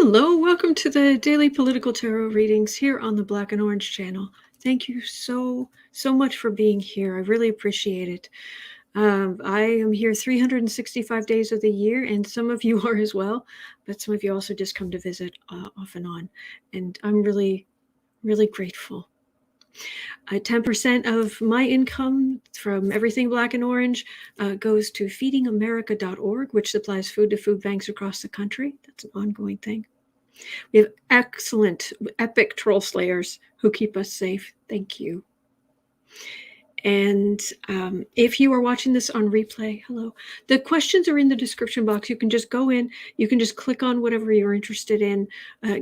Hello, welcome to the Daily Political Tarot readings here on the Black and Orange channel. Thank you so much for being here. I really appreciate it. I am here 365 days of the year, and some of you are as well, but some of you also just come to visit off and on, and I'm really grateful. 10% of my income from everything Black and Orange goes to feedingamerica.org, which supplies food to food banks across the country. That's an ongoing thing. We have excellent, epic troll slayers who keep us safe. Thank you. And if you are watching this on replay, hello. The questions are in the description box. You can just go in. You can just click on whatever you're interested in.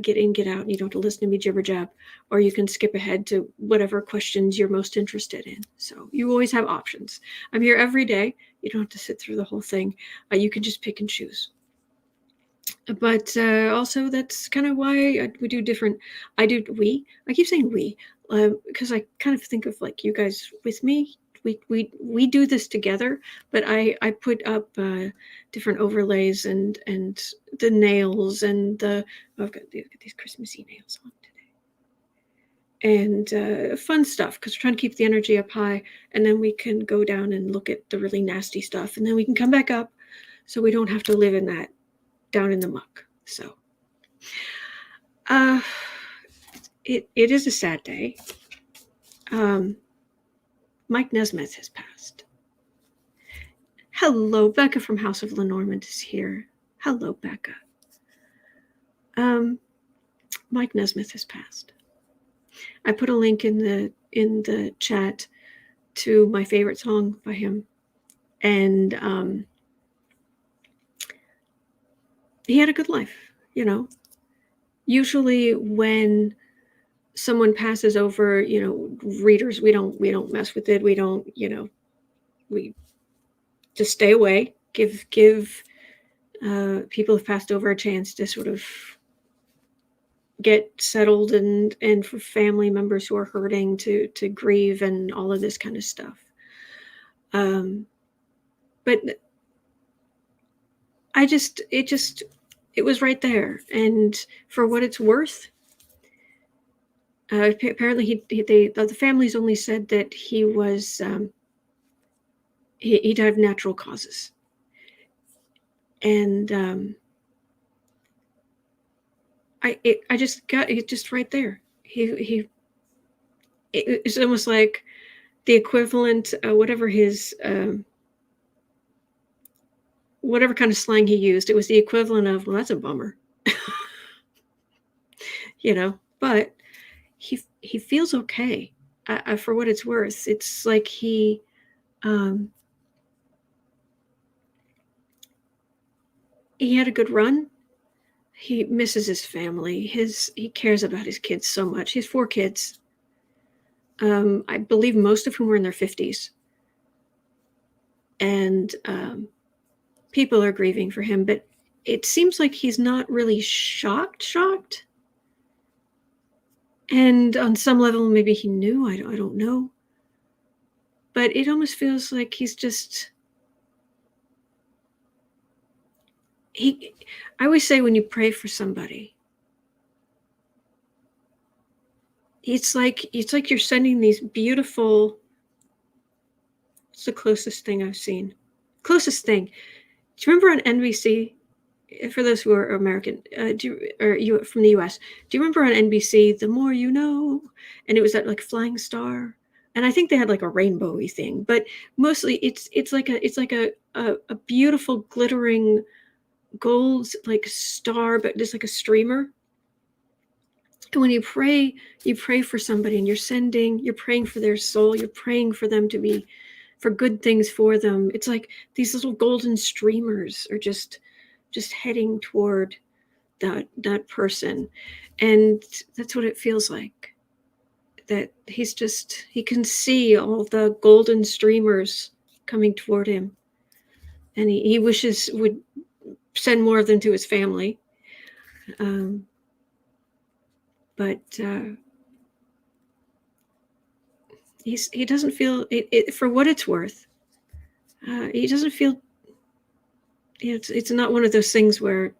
Get in, get out. And you don't have to listen to me jibber jab. Or you can skip ahead to whatever questions you're most interested in. So you always have options. I'm here every day. You don't have to sit through the whole thing. You can just pick and choose. But also that's kind of why we do different. I keep saying we. Because I kind of think of like you guys with me. We do this together, but I put up different overlays and the nails and I've got these Christmassy nails on today, and fun stuff because we're trying to keep the energy up high, and then we can go down and look at the really nasty stuff, and then we can come back up, so we don't have to live in that down in the muck. So It is a sad day. Mike Nesmith has passed. Hello, Becca from House of Lenormand is here. Hello, Becca. Mike Nesmith has passed. I put a link in the chat to my favorite song by him, and he had a good life. You know, usually when someone passes over, readers, we don't mess with it. We don't, we just stay away. Give people who've passed over a chance to sort of get settled, and for family members who are hurting to grieve and all of this kind of stuff. But it was right there, and for what it's worth. Apparently, the families only said that he was he died of natural causes, and I just got it just right there. It's almost like the equivalent, whatever his whatever kind of slang he used. It was the equivalent of, well, that's a bummer, but. He feels okay, for what it's worth. It's like he had a good run. He misses his family. He cares about his kids so much. He has 4 kids. I believe most of whom are in their 50s. And people are grieving for him, but it seems like he's not really shocked. And on some level, maybe he knew. I don't know. But it almost feels like he's just. I always say when you pray for somebody, it's like you're sending these beautiful. It's the closest thing I've seen. Closest thing. Do you remember on NBC? For those who are American, you from the U.S., do you remember on NBC, The More You Know? And it was that like flying star, and I think they had like a rainbowy thing, but mostly it's like a beautiful glittering gold like star, but just like a streamer. And when you pray for somebody, and you're praying for their soul, you're praying for them for good things for them. It's like these little golden streamers are just heading toward that person, and that's what it feels like. That he can see all the golden streamers coming toward him, and he wishes would send more of them to his family. But he doesn't feel it for what it's worth. He doesn't feel. It's not one of those things where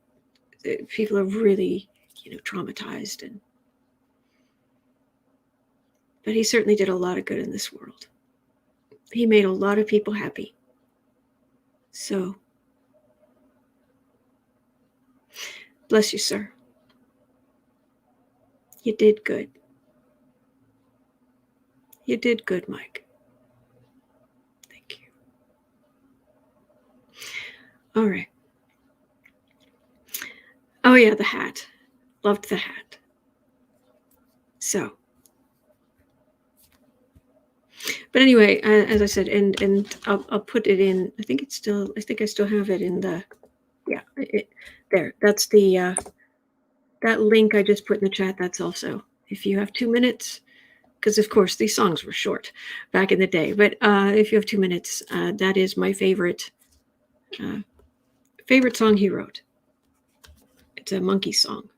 people are really, traumatized, but he certainly did a lot of good in this world. He made a lot of people happy. So, bless you, sir. You did good. You did good, Mike. Thank you. All right. Oh, yeah, the hat. Loved the hat. So. But anyway, as I said, and I'll put it in. I think I still have it in the, yeah, there. That's the, that link I just put in the chat. That's also, if you have 2 minutes, because of course these songs were short back in the day. But if you have 2 minutes, that is my favorite song he wrote. It's a monkey song.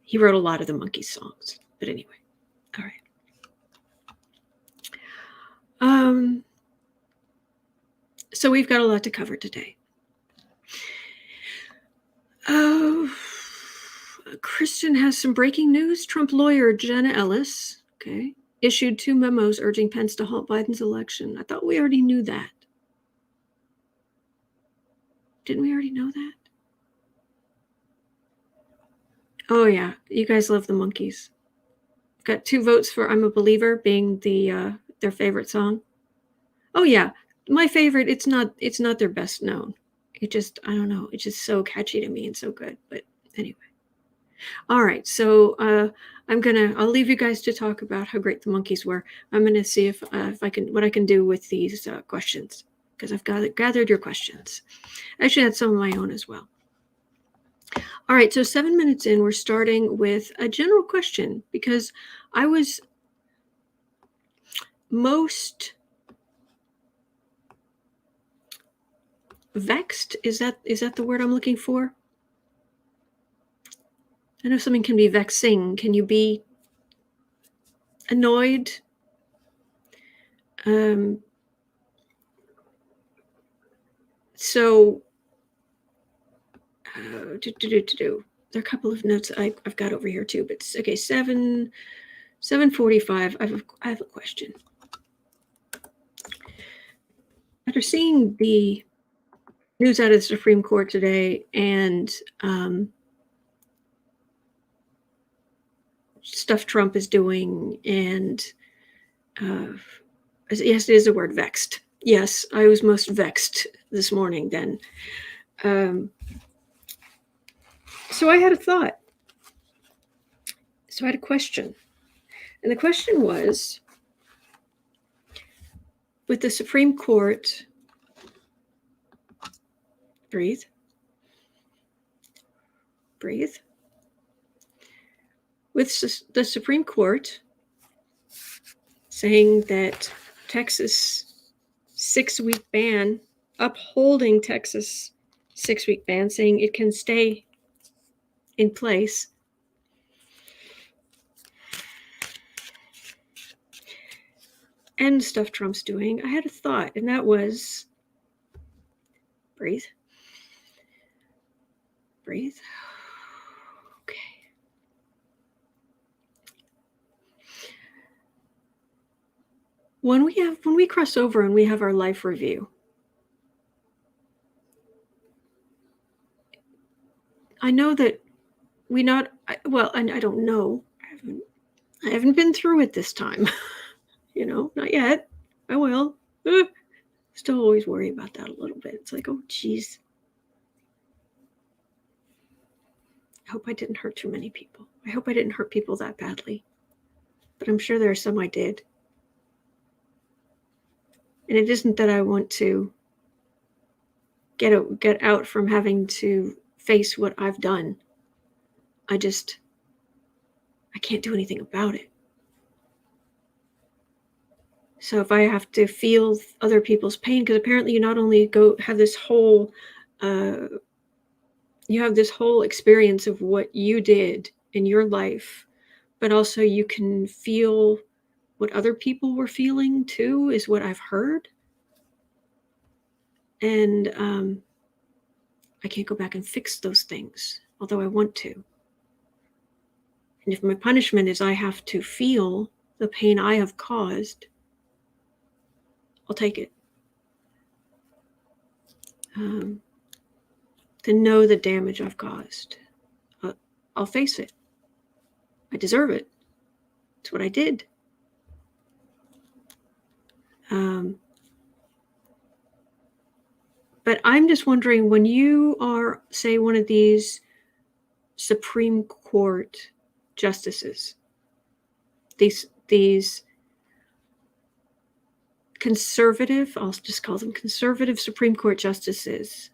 He wrote a lot of the monkey songs. But anyway, all right. So we've got a lot to cover today. Christian has some breaking news. Trump lawyer Jenna Ellis, issued 2 memos urging Pence to halt Biden's election. I thought we already knew that. Didn't we already know that? Oh yeah, you guys love the monkeys. Got 2 votes for "I'm a Believer" being the their favorite song. Oh yeah, my favorite. It's not their best known. It just, I don't know. It's just so catchy to me and so good. But anyway, all right. So I'll leave you guys to talk about how great the monkeys were. I'm gonna see if I can do with these questions, because I've gathered your questions. I actually had some of my own as well. All right, so 7 minutes in, we're starting with a general question, because I was most vexed. Is that the word I'm looking for? I know something can be vexing. Can you be annoyed? So there are a couple of notes I've got over here too, but okay, 7:45. I have a question. After seeing the news out of the Supreme Court today and stuff Trump is doing, and yes, it is a word, vexed. Yes, I was most vexed this morning then. So I had a thought. So I had a question. And the question was, with the Supreme Court, breathe, with the Supreme Court saying that Texas 6-week ban, upholding Texas 6-week ban, saying it can stay in place. And stuff Trump's doing, I had a thought, and that was, breathe. Okay. When we cross over and we have our life review, I know that I don't know. I haven't been through it this time. Not yet. I will. Still always worry about that a little bit. It's like, oh, geez. I hope I didn't hurt too many people. I hope I didn't hurt people that badly. But I'm sure there are some I did. And it isn't that I want to get out from having to face what I've done. I can't do anything about it. So if I have to feel other people's pain, because apparently you not only have this whole experience of what you did in your life, but also you can feel what other people were feeling too, is what I've heard. And I can't go back and fix those things. although I want to. And if my punishment is I have to feel the pain I have caused, I'll take it. To know the damage I've caused, I'll face it. I deserve it. It's what I did. But I'm just wondering, when you are, say, one of these Supreme Court justices, these conservative, I'll just call them conservative Supreme Court justices,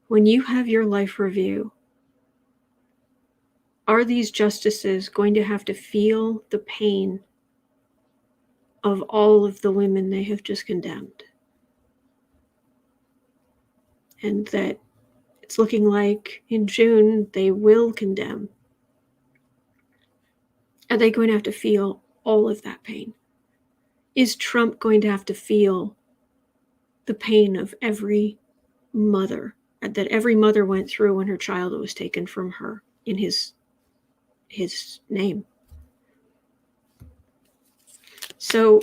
when you have your life review, are these justices going to have to feel the pain of all of the women they have just condemned? And that it's looking like in June they will condemn. Are they going to have to feel all of that pain? Is Trump going to have to feel the pain of every mother that every mother went through when her child was taken from her in his name? So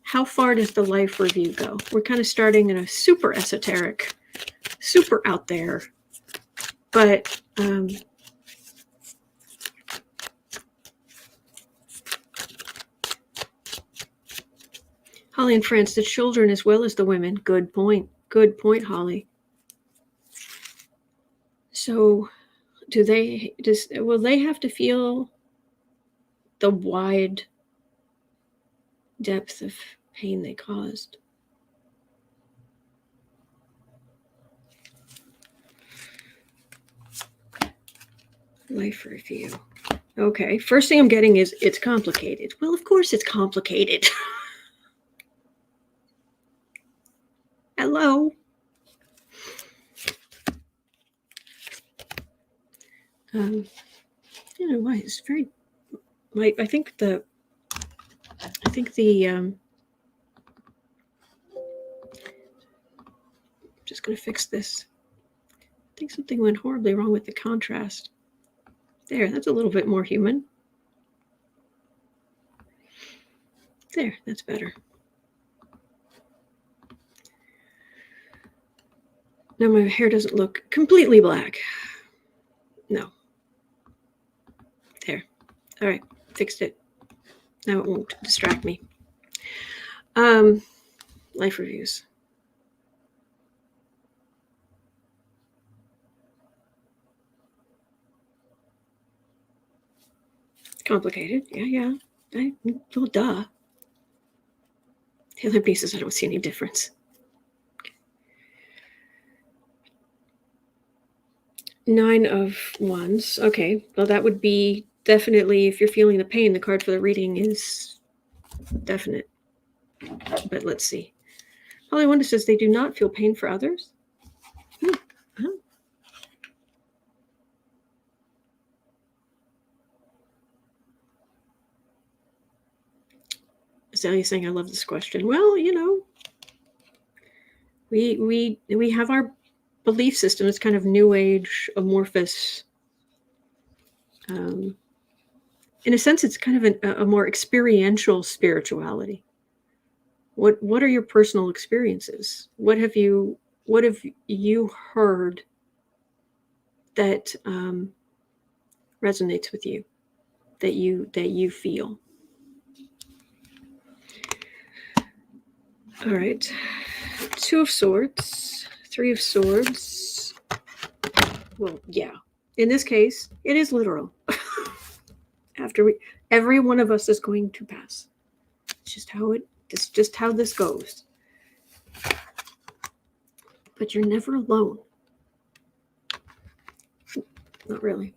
how far does the life review go? We're kind of starting in a super esoteric, super out there, but Holly and France, the children as well as the women. Good point. Good point, Holly. So will they have to feel the wide depth of pain they caused? Life review. Okay, first thing I'm getting is it's complicated. Well, of course it's complicated. Hello. You know why it's very like I think the just going to fix this. I think something went horribly wrong with the contrast. There, that's a little bit more human. There, that's better. Now my hair doesn't look completely black. No. There. All right, fixed it. Now it won't distract me. Life reviews. Complicated. Yeah. Well, duh. The other pieces, I don't see any difference. 9 of Wands. Okay, well, that would be definitely, if you're feeling the pain, the card for the reading is definite. But let's see. Holly Wonder says they do not feel pain for others. Oh. Azalea saying, I love this question. Well, you know, we have our belief system. It's kind of new age, amorphous. In a sense, it's kind of a more experiential spirituality. What are your personal experiences? What have you heard that resonates with you, that you feel? All right, 2 of Swords, 3 of Swords. Well, yeah. In this case, it is literal. Every one of us is going to pass. It's just how this goes. But you're never alone. Not really.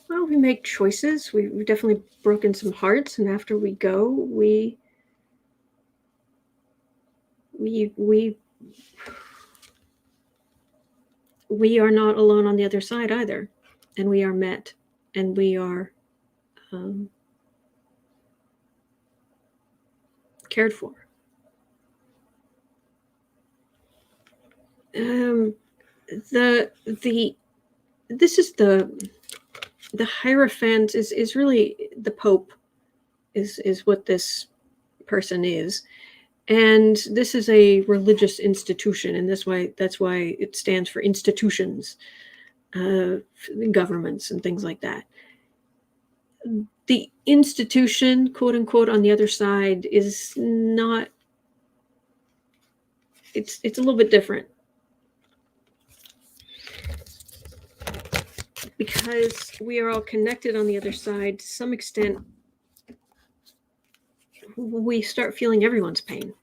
Well, we make choices. We've definitely broken some hearts, and after we go, we are not alone on the other side either, and we are met, and we are cared for. This is the Hierophant is really the Pope is what this person is. And this is a religious institution, and that's why it stands for institutions, governments and things like that. The institution, quote unquote, on the other side is not, it's a little bit different. Because we are all connected on the other side, to some extent, we start feeling everyone's pain.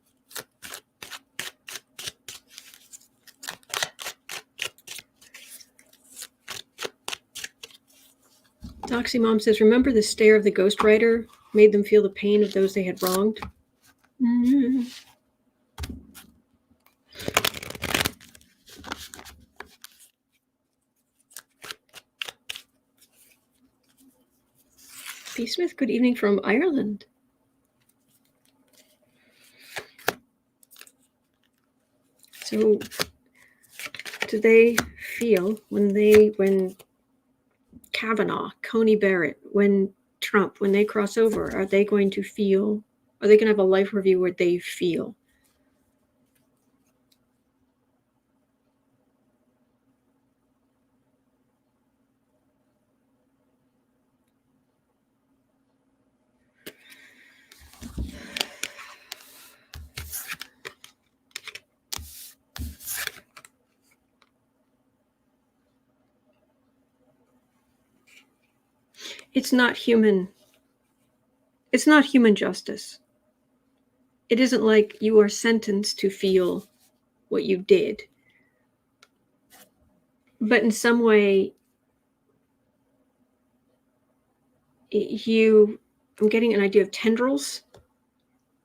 Doxy Mom says, remember the stare of the ghostwriter made them feel the pain of those they had wronged? Mm-hmm. B. Smith, good evening from Ireland. So, do they feel when Kavanaugh, Coney Barrett, when Trump, when they cross over, are they going to have a life review where they feel? It's not human. It's not human justice. It isn't like you are sentenced to feel what you did. But in some way, I'm getting an idea of tendrils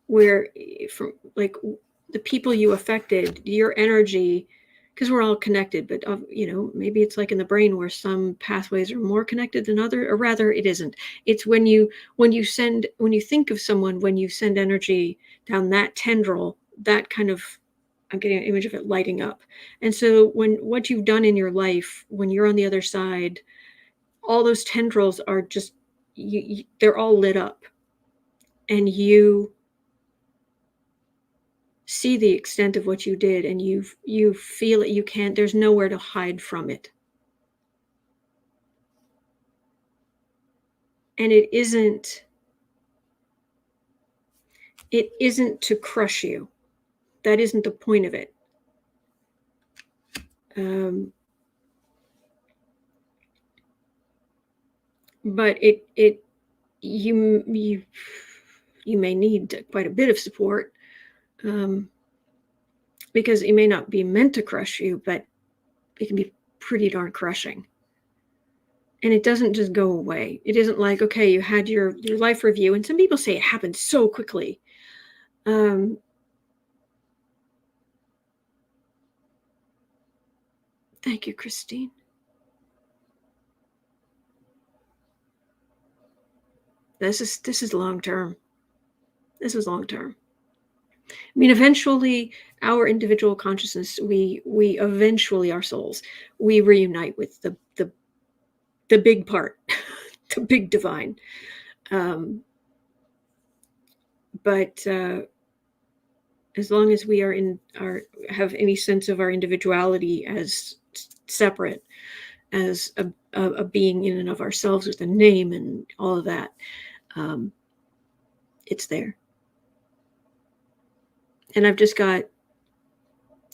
where from like the people you affected, your energy, because we're all connected, but maybe it's like in the brain where some pathways are more connected than other, or rather it isn't. It's when you think of someone, when you send energy down that tendril, that kind of, I'm getting an image of it lighting up. And so what you've done in your life, when you're on the other side, all those tendrils are just, they're all lit up, and you see the extent of what you did, and you feel it. There's nowhere to hide from it. And it isn't to crush you. That isn't the point of it. But you may need quite a bit of support, because it may not be meant to crush you, but it can be pretty darn crushing. And it doesn't just go away. It isn't like, okay, you had your life review, and some people say it happened so quickly. Thank you, Christine. This is long term. This is long term. I mean, eventually, our individual consciousness, we eventually, our souls, we reunite with the big part, the big divine. But as long as we have any sense of our individuality as separate, as a being in and of ourselves with a name and all of that, it's there. And I've just got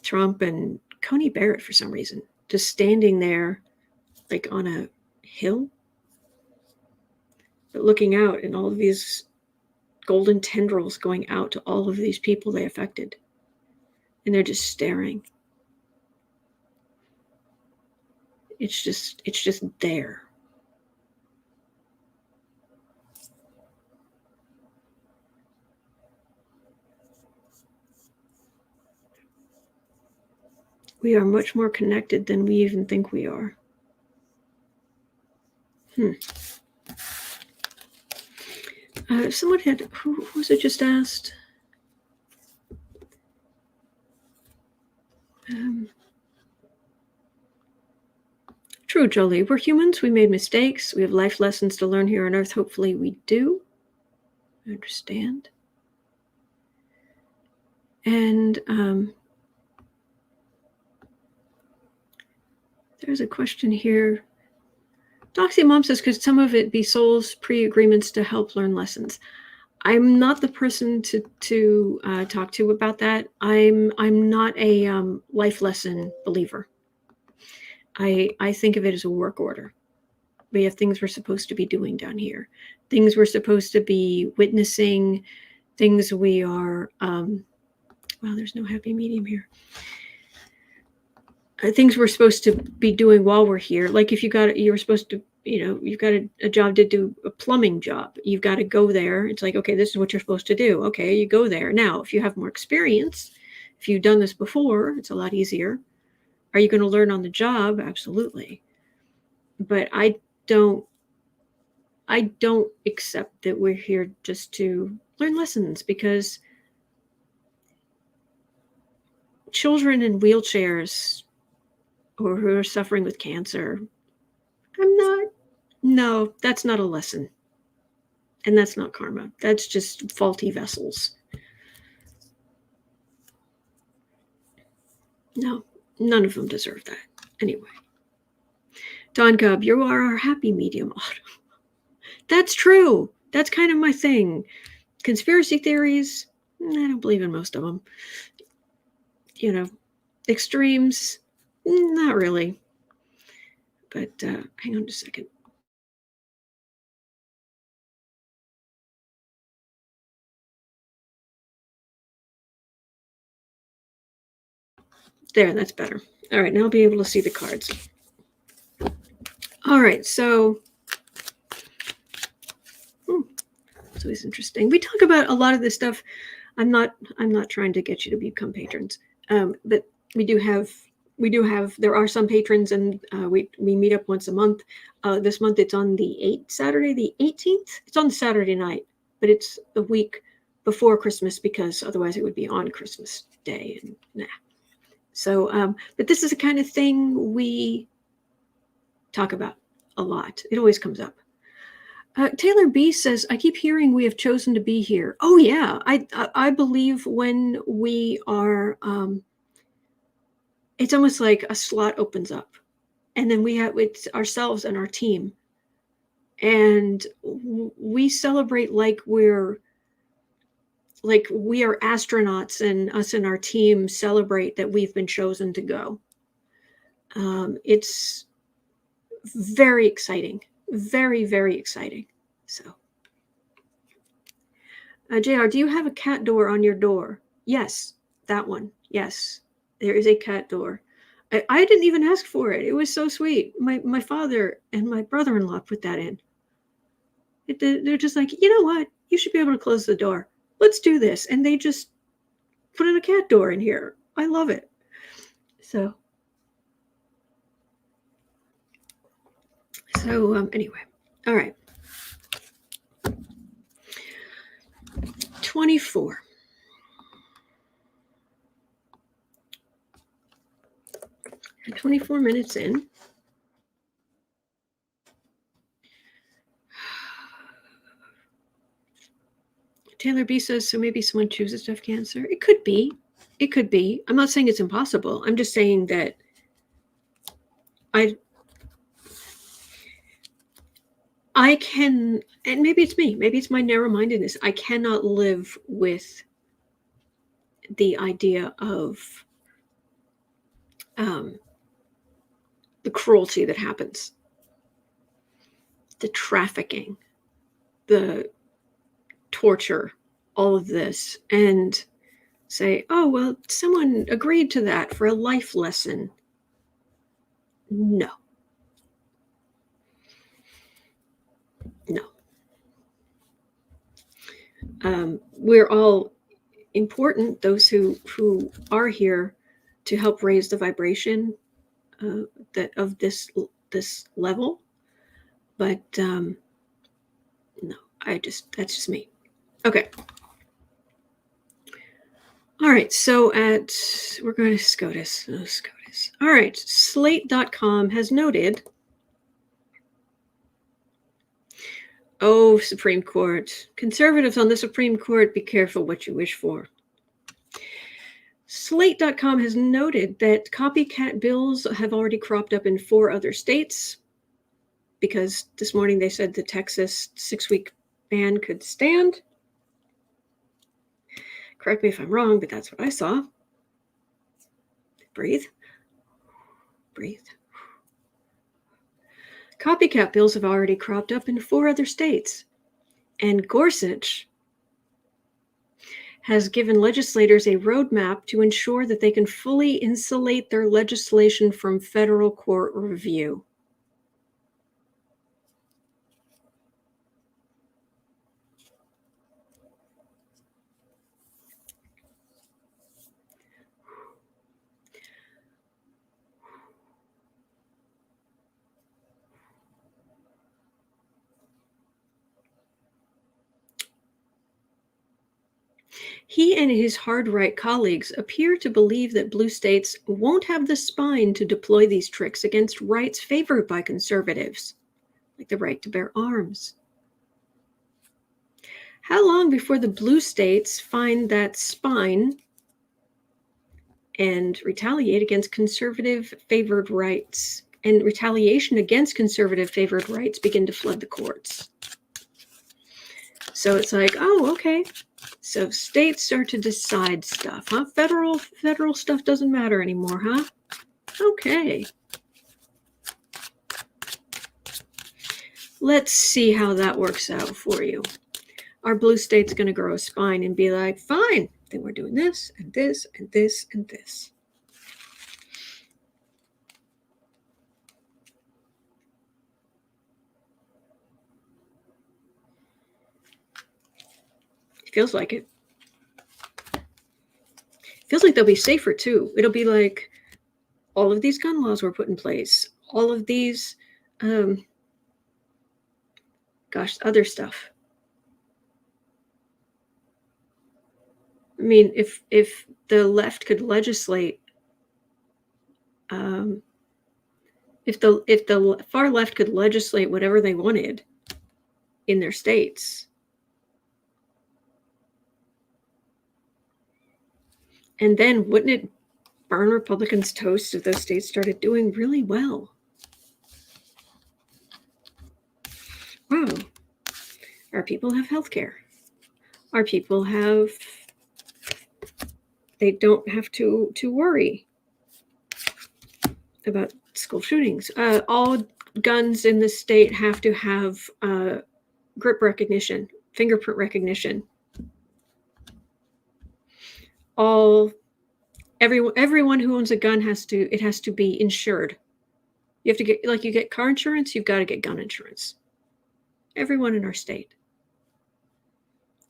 Trump and Coney Barrett for some reason just standing there like on a hill, but looking out, and all of these golden tendrils going out to all of these people they affected, and they're just staring. It's just there. We are much more connected than we even think we are. Someone had, who was it just asked? True, Jolie. We're humans. We made mistakes. We have life lessons to learn here on Earth. Hopefully we do. I understand. And there's a question here. Doxy Mom says, could some of it be souls pre-agreements to help learn lessons? I'm not the person to talk to about that. I'm not a life lesson believer. I think of it as a work order. We have things we're supposed to be doing down here, things we're supposed to be witnessing, things we are. Well, there's no happy medium here. Things we're supposed to be doing while we're here. Like if you're supposed to, you've got a job to do, a plumbing job. You've got to go there. It's like, okay, this is what you're supposed to do. Okay, you go there. Now, if you have more experience, if you've done this before, it's a lot easier. Are you going to learn on the job? Absolutely. But I don't accept that we're here just to learn lessons, because children in wheelchairs or who are suffering with cancer, no, that's not a lesson. And that's not karma. That's just faulty vessels. No, none of them deserve that. Anyway. Don Cub, you are our happy medium, Autumn. That's true. That's kind of my thing. Conspiracy theories, I don't believe in most of them. Extremes, not really. But hang on just a second. There, that's better. All right, now I'll be able to see the cards. All right, so it's always interesting. We talk about a lot of this stuff. I'm not trying to get you to become patrons, but we do have. There are some patrons, and we meet up once a month. This month it's on Saturday the 18th. It's on Saturday night, but it's a week before Christmas, because otherwise it would be on Christmas Day, and nah. So, but this is the kind of thing we talk about a lot. It always comes up. Taylor B says, I keep hearing we have chosen to be here. Oh yeah, I believe when we are, it's almost like a slot opens up, and then we have it's ourselves and our team, and we celebrate like we are astronauts, and us and our team celebrate that we've been chosen to go. It's very exciting, very, very exciting. So, JR, do you have a cat door on your door? Yes, that one. Yes, there is a cat door. I didn't even ask for it. It was so sweet. My father and my brother-in-law put that in. They're just like, you know what? You should be able to close the door. Let's do this. And they just put in a cat door in here. I love it. So anyway, all right. 24. And 24 minutes in. Taylor B says, so maybe someone chooses to have cancer. It could be. It could be. I'm not saying it's impossible. I'm just saying that I can, and maybe it's me, maybe it's my narrow-mindedness. I cannot live with the idea of the cruelty that happens, the trafficking, the torture, all of this, and say, oh, well, someone agreed to that for a life lesson. No. We're all important, those who are here to help raise the vibration of this level, but no, that's just me. Okay. All right, so we're going to SCOTUS. All right, Slate.com has noted Oh, Supreme Court. Conservatives on the Supreme Court, be careful what you wish for. Slate.com has noted that copycat bills have already cropped up in 4 other states, because this morning they said the Texas 6-week ban could stand. Correct me if I'm wrong, but that's what I saw. Breathe. Breathe. Copycat bills have already cropped up in 4 other states. And Gorsuch has given legislators a roadmap to ensure that they can fully insulate their legislation from federal court review. He and his hard-right colleagues appear to believe that blue states won't have the spine to deploy these tricks against rights favored by conservatives, like the right to bear arms. How long before the blue states find that spine and retaliate against conservative-favored rights, and retaliation against conservative-favored rights begin to flood the courts? So it's like, oh, okay. So states start to decide stuff, huh? Federal stuff doesn't matter anymore, huh? Okay. Let's see how that works out for you. Our blue state's going to grow a spine and be like, fine, then we're doing this and this and this and this. Feels like it. Feels like they'll be safer too. It'll be like all of these gun laws were put in place. All of these, other stuff. I mean, if the left could legislate, if the far left could legislate whatever they wanted in their states, and then wouldn't it burn Republicans' toast if those states started doing really well? Wow. Our people have health care. Our people have, they don't have to worry about school shootings. All guns in the state have to have grip recognition, fingerprint recognition. Everyone who owns a gun has to be insured. You have to get, like you get car insurance, you've got to get gun insurance. Everyone in our state.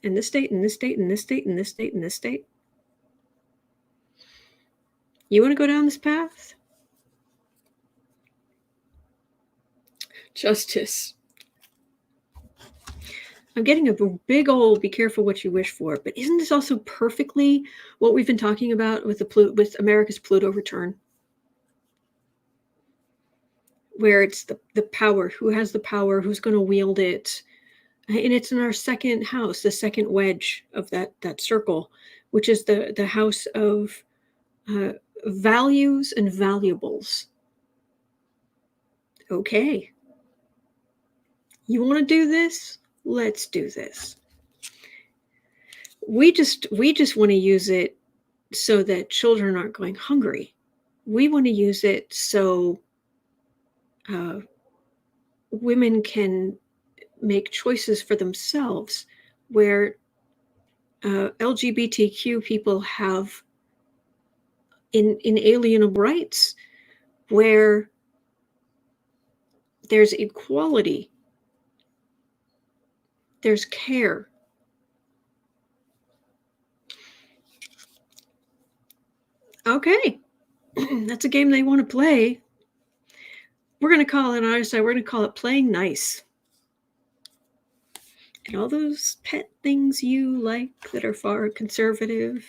In this state, in this state, in this state, in this state, in this state. You want to go down this path? Justice. I'm getting a big old be careful what you wish for, but isn't this also perfectly what we've been talking about with with America's Pluto return? Where it's the power, who has the power, who's going to wield it. And it's in our second house, the second wedge of that circle, which is the house of values and valuables. Okay. You want to do this? Let's do this. We just want to use it so that children aren't going hungry. We want to use it so women can make choices for themselves, where LGBTQ people have inalienable rights, where there's equality, there's care. Okay, that's a game they want to play. We're going to call it, on our side, we're going to call it playing nice. And all those pet things you like that are far conservative.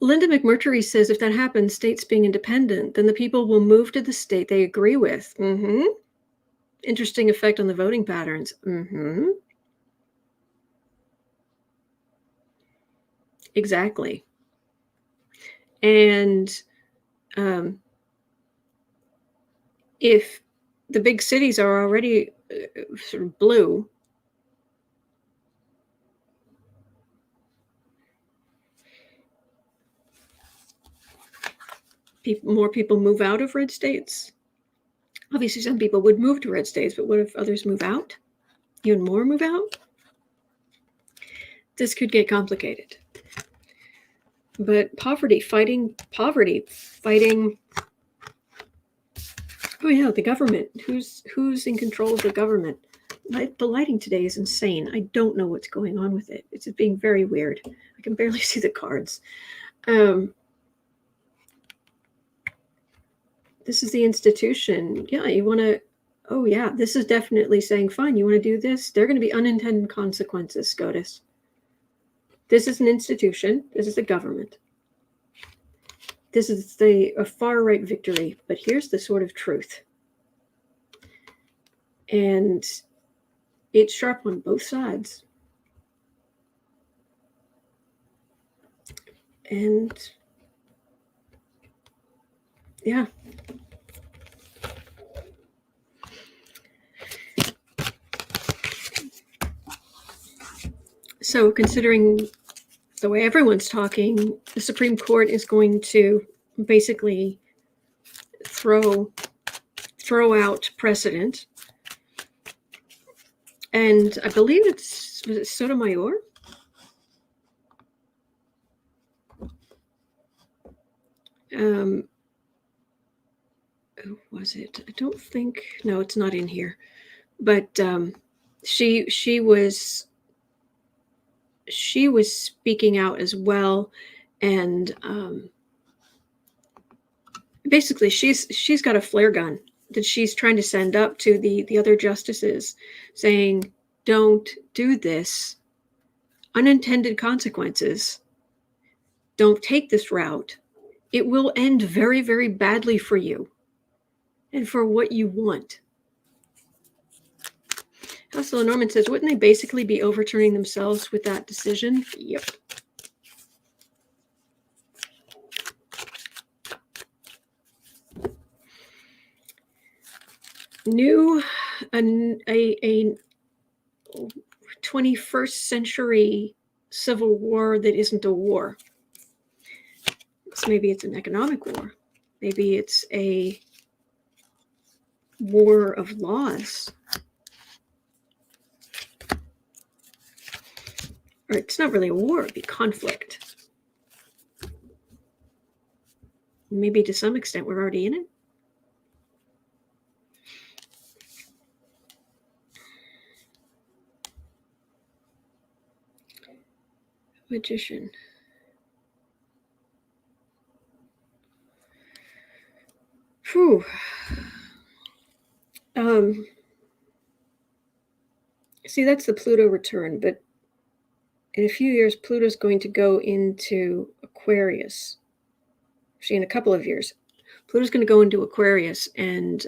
Linda McMurtry says if that happens, states being independent, then the people will move to the state they agree with. Interesting effect on the voting patterns. Exactly. And if the big cities are already sort of blue, more people move out of red states. Obviously, some people would move to red states, but what if others move out? Even more move out? This could get complicated. But fighting poverty, fighting. Oh yeah, the government. Who's in control of the government? The lighting today is insane. I don't know what's going on with it. It's being very weird. I can barely see the cards. This is the institution. Yeah, you want to. Oh yeah, this is definitely saying, fine, you want to do this? There are going to be unintended consequences, SCOTUS. This is an institution. This is the government. This is a far-right victory, but here's the sort of truth. And it's sharp on both sides. And yeah. So considering the way everyone's talking, the Supreme Court is going to basically throw out precedent. And I believe was it Sotomayor? Who was it? I don't think, no, it's not in here. But she was speaking out as well, and basically she's got a flare gun that she's trying to send up to the other justices, saying, don't do this. Unintended consequences. Don't take this route. It will end very, very badly for you and for what you want. Hustle Norman says, wouldn't they basically be overturning themselves with that decision? Yep. A 21st century civil war that isn't a war. So maybe it's an economic war. Maybe it's a war of laws. Or it's not really a war, it'd be conflict. Maybe to some extent we're already in it. Magician. Whew. See, that's the Pluto return, but in a few years, Pluto's going to go into Aquarius. Actually, in a couple of years, Pluto's going to go into Aquarius, and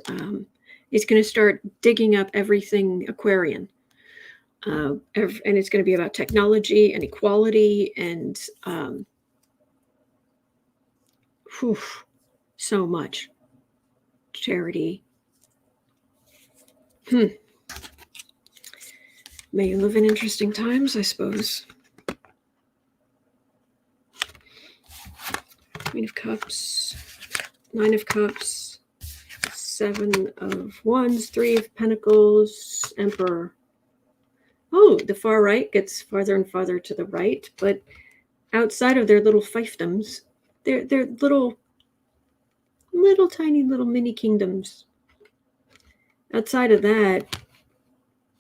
it's going to start digging up everything Aquarian. And it's going to be about technology and equality and so much. Charity. May you live in interesting times, I suppose. Queen of Cups, Nine of Cups, Seven of Wands, Three of Pentacles, Emperor. Oh, the far right gets farther and farther to the right, but outside of their little fiefdoms, they're little tiny little mini kingdoms. Outside of that,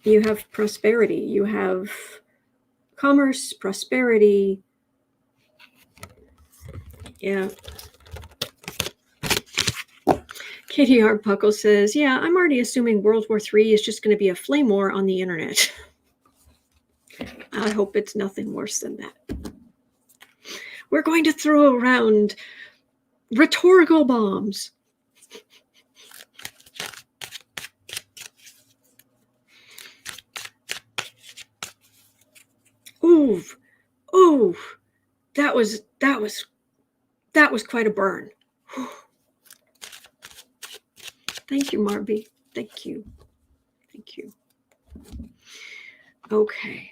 you have prosperity, you have commerce, prosperity. Yeah. Katie Arbuckle says, yeah, I'm already assuming World War III is just going to be a flame war on the internet. I hope it's nothing worse than that. We're going to throw around rhetorical bombs. Ooh, ooh, that was quite a burn. Thank you, Marby. Thank you. Thank you. Okay.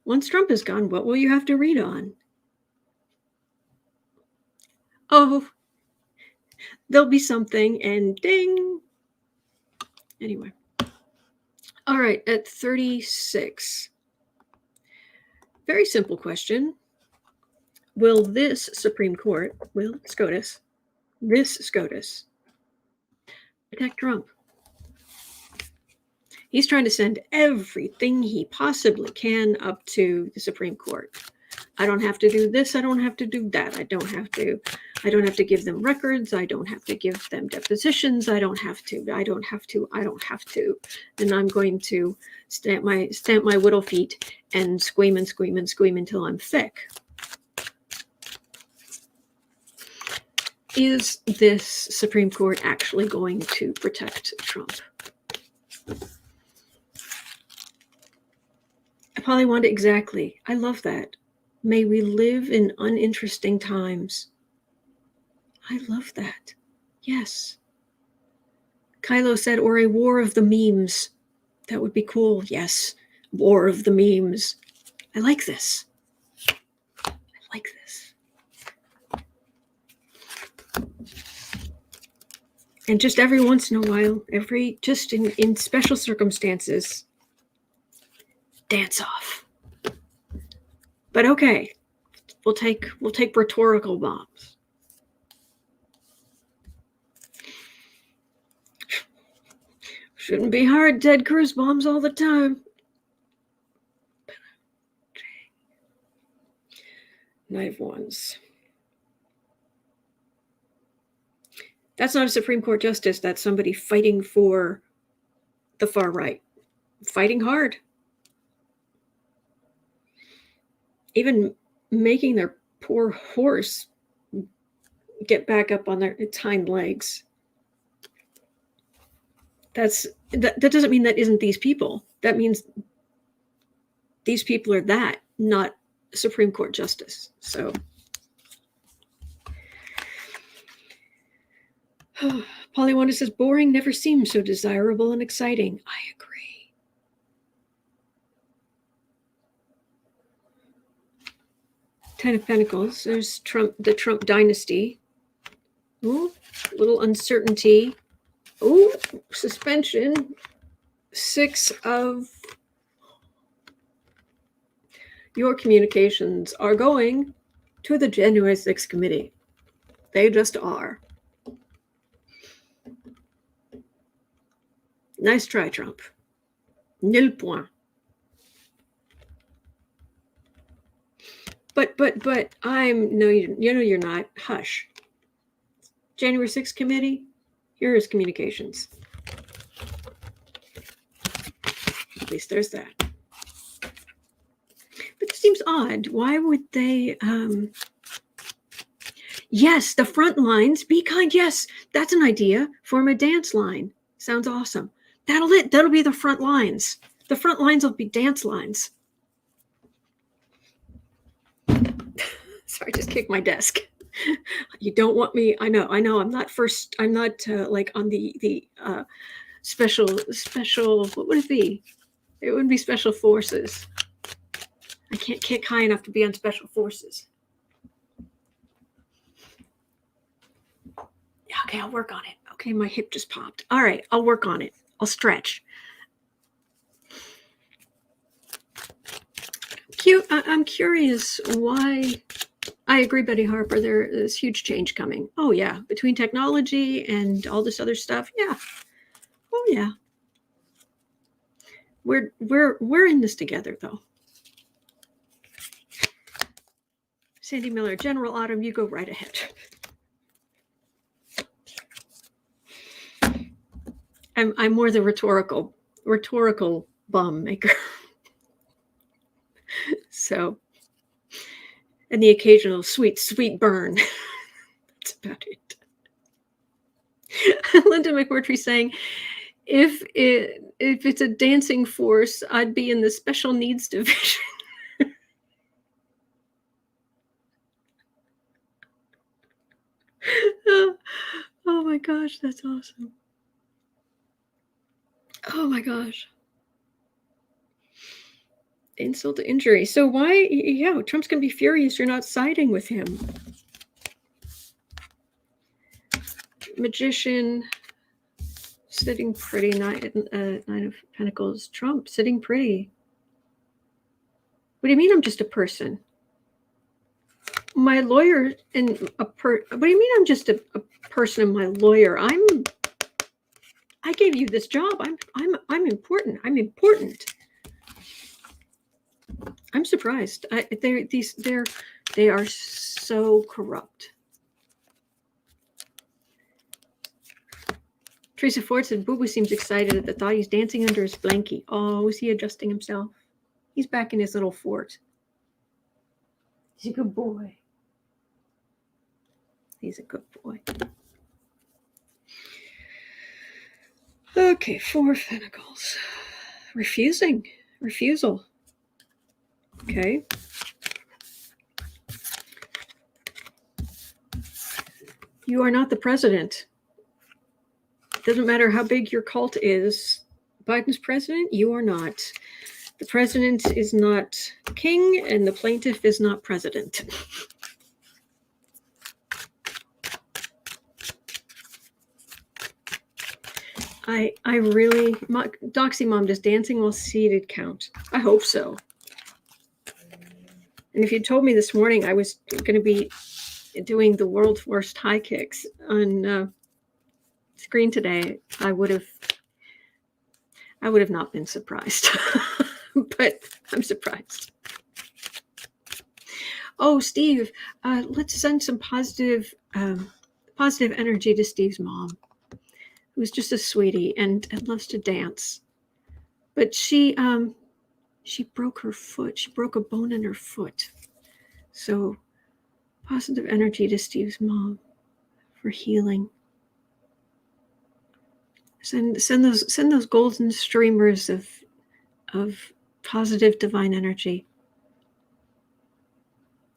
Once Trump is gone, what will you have to read on? Oh, there'll be something, and ding. Anyway. All right, at 36. Very simple question. Will this Supreme Court, SCOTUS, protect Trump? He's trying to send everything he possibly can up to the Supreme Court. I don't have to do this. I don't have to do that. I don't have to give them records. I don't have to give them depositions. I don't have to. And I'm going to stamp my whittle feet and scream until I'm thick. Is this Supreme Court actually going to protect Trump? Polywanda, exactly. I love that. May we live in uninteresting times. I love that. Yes. Kylo said, or a war of the memes. That would be cool. Yes. War of the memes. I like this. And just every once in a while, just in special circumstances, dance off. But okay, we'll take rhetorical bombs. Shouldn't be hard, Ted Cruz bombs all the time. Knight of Wands. That's not a Supreme Court justice. That's somebody fighting for the far right. Fighting hard. Even making their poor horse get back up on its hind legs. That doesn't mean that isn't these people. That means these people are that, not a Supreme Court justice. So Polywanda says, boring never seemed so desirable and exciting. I agree. Ten of Pentacles. There's the Trump dynasty. Ooh, little uncertainty. Ooh, suspension. 6 of your communications are going to the January 6th committee. They just are. Nice try, Trump. Nil point. But you're not. Hush. January 6th committee, here is communications. At least there's that. But this seems odd. Why would they? Yes, the front lines. Be kind. Yes, that's an idea. Form a dance line. Sounds awesome. That'll be the front lines. The front lines will be dance lines. Sorry, I just kicked my desk. You don't want me. I know. I'm not first. I'm not like on the special. What would it be? It wouldn't be special forces. I can't kick high enough to be on special forces. Yeah, okay, I'll work on it. Okay, my hip just popped. All right, I'll work on it. I'll stretch. I'm curious why. I agree, Betty Harper. There is huge change coming. Oh yeah, between technology and all this other stuff. Yeah. Oh yeah. We're in this together, though. Sandy Miller, General Autumn, you go right ahead. I'm more the rhetorical bomb maker. So, and the occasional sweet, sweet burn. That's about it. Linda McMurtry saying, if it's a dancing force, I'd be in the special needs division. Oh my gosh, that's awesome. Oh my gosh. Insult to injury. So why, yeah, Trump's going to be furious you're not siding with him. Magician sitting pretty, Nine of Pentacles. Trump sitting pretty. What do you mean I'm just a person? My lawyer and what do you mean I'm just a person and my lawyer? I gave you this job. I'm important. I'm important. I'm surprised. They are so corrupt. Teresa Ford said, Boo Boo seems excited at the thought he's dancing under his blankie. Oh, is he adjusting himself? He's back in his little fort. He's a good boy. He's a good boy. Okay, 4 of Pentacles. Refusal. Okay. You are not the president. Doesn't matter how big your cult is. Biden's president, you are not. The president is not king, and the plaintiff is not president. I really, Doxy Mom, does dancing while seated count? I hope so. And if you told me this morning I was going to be doing the world's worst high kicks on screen today, I would have not been surprised. But I'm surprised. Oh, Steve, let's send some positive energy to Steve's mom, who's just a sweetie and loves to dance. But she broke her foot. She broke a bone in her foot. So positive energy to Steve's mom for healing. Send those golden streamers of positive divine energy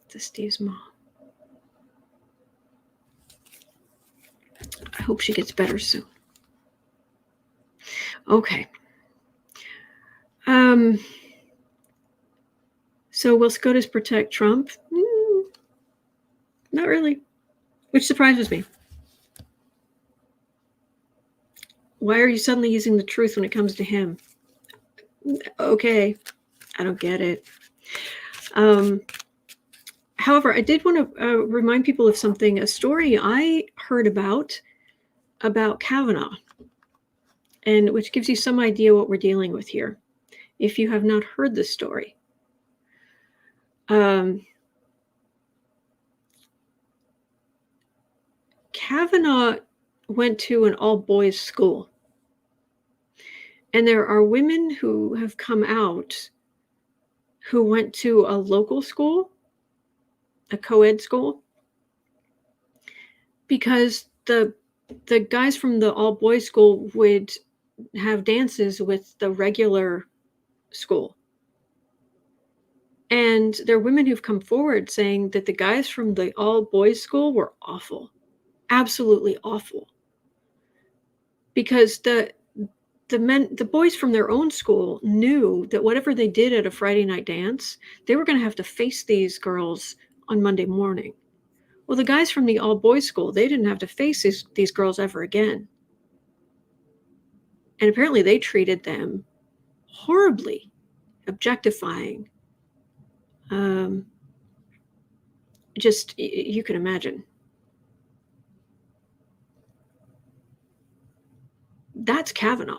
to Steve's mom. I hope she gets better soon. Okay. So will SCOTUS protect Trump? Not really, which surprises me. Why are you suddenly using the truth when it comes to him? Okay, I don't get it. However, I did want to remind people of something, a story I heard about Kavanaugh, and which gives you some idea what we're dealing with here, if you have not heard the story. Kavanaugh went to an all-boys school. And there are women who have come out who went to a local school, a co-ed school, because the guys from the all-boys school would have dances with the regular school. And there are women who've come forward saying that the guys from the all-boys school were awful, absolutely awful. Because the boys from their own school knew that whatever they did at a Friday night dance, they were going to have to face these girls on Monday morning. Well, the guys from the all-boys school, they didn't have to face these girls ever again. And apparently they treated them horribly, objectifying. Just, you can imagine. That's Kavanaugh.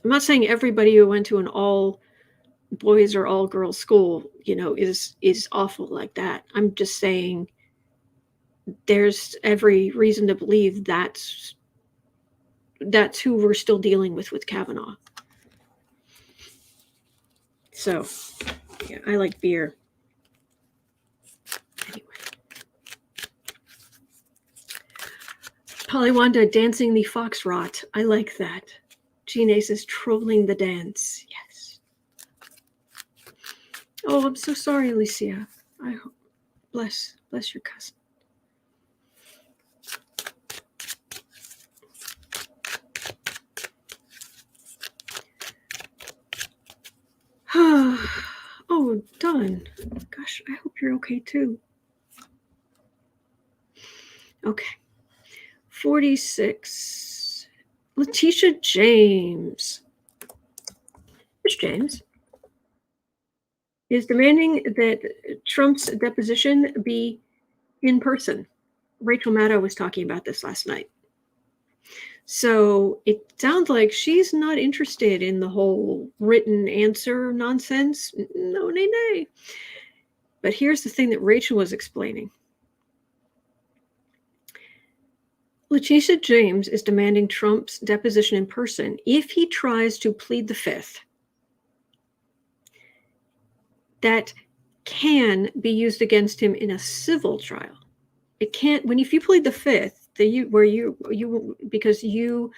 I'm not saying everybody who went to an all boys or all girls school, is awful like that. I'm just saying there's every reason to believe that's who we're still dealing with Kavanaugh. So Yeah, I like beer. Anyway. Polywanda dancing the foxtrot. I like that. Gene Ace is trolling the dance. Yes. Oh, I'm so sorry, Alicia. I hope. Bless your cousin. Oh, Don. Gosh, I hope you're okay too. Okay. 46. Letitia James. Tish James is demanding that Trump's deposition be in person. Rachel Maddow was talking about this last night. So it sounds like she's not interested in the whole written answer nonsense. No, nay, nay. But here's the thing that Rachel was explaining. Letitia James is demanding Trump's deposition in person if he tries to plead the fifth. That can be used against him in a civil trial. It can't, if you plead the fifth, because you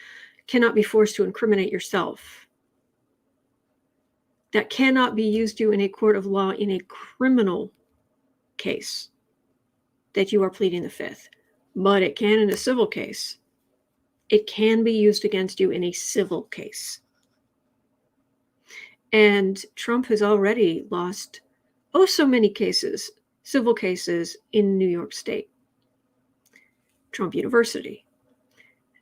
cannot be forced to incriminate yourself. That cannot be used in a court of law in a criminal case that you are pleading the fifth. But it can in a civil case. It can be used against you in a civil case. And Trump has already lost so many cases, civil cases in New York State. Trump University,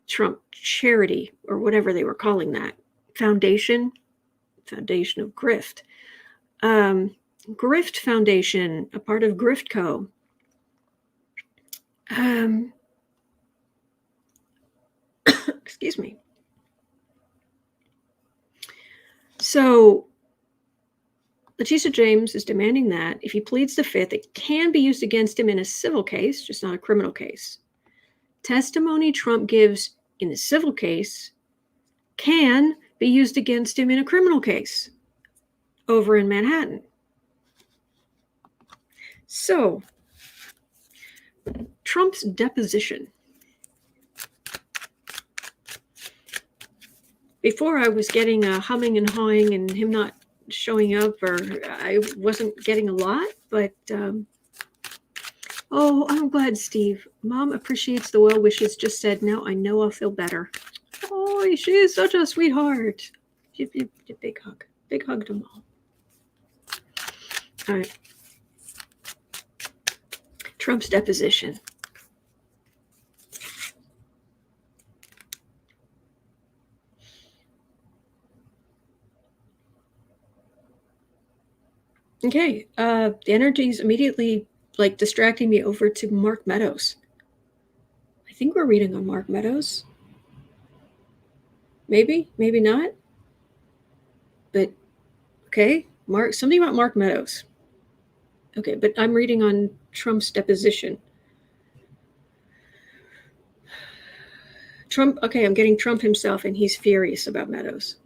Trump Charity, or whatever they were calling that, Foundation of Grift. Grift Foundation, a part of Grift Co. Excuse me. So Letitia James is demanding that if he pleads the fifth, it can be used against him in a civil case, just not a criminal case. Testimony Trump gives in a civil case can be used against him in a criminal case over in Manhattan. So, Trump's deposition. Before I was getting a humming and hawing and him not showing up, or I wasn't getting a lot, but oh, I'm glad, Steve. Mom appreciates the well wishes. Just said, now I know I'll feel better. Oh, she is such a sweetheart. Big hug. Big hug to Mom. All right. Trump's deposition. Okay. The energy is immediately distracting me over to Mark Meadows. I think we're reading on Mark Meadows. Maybe not. But okay, something about Mark Meadows. Okay, but I'm reading on Trump's deposition. Trump, okay, I'm getting Trump himself, and he's furious about Meadows.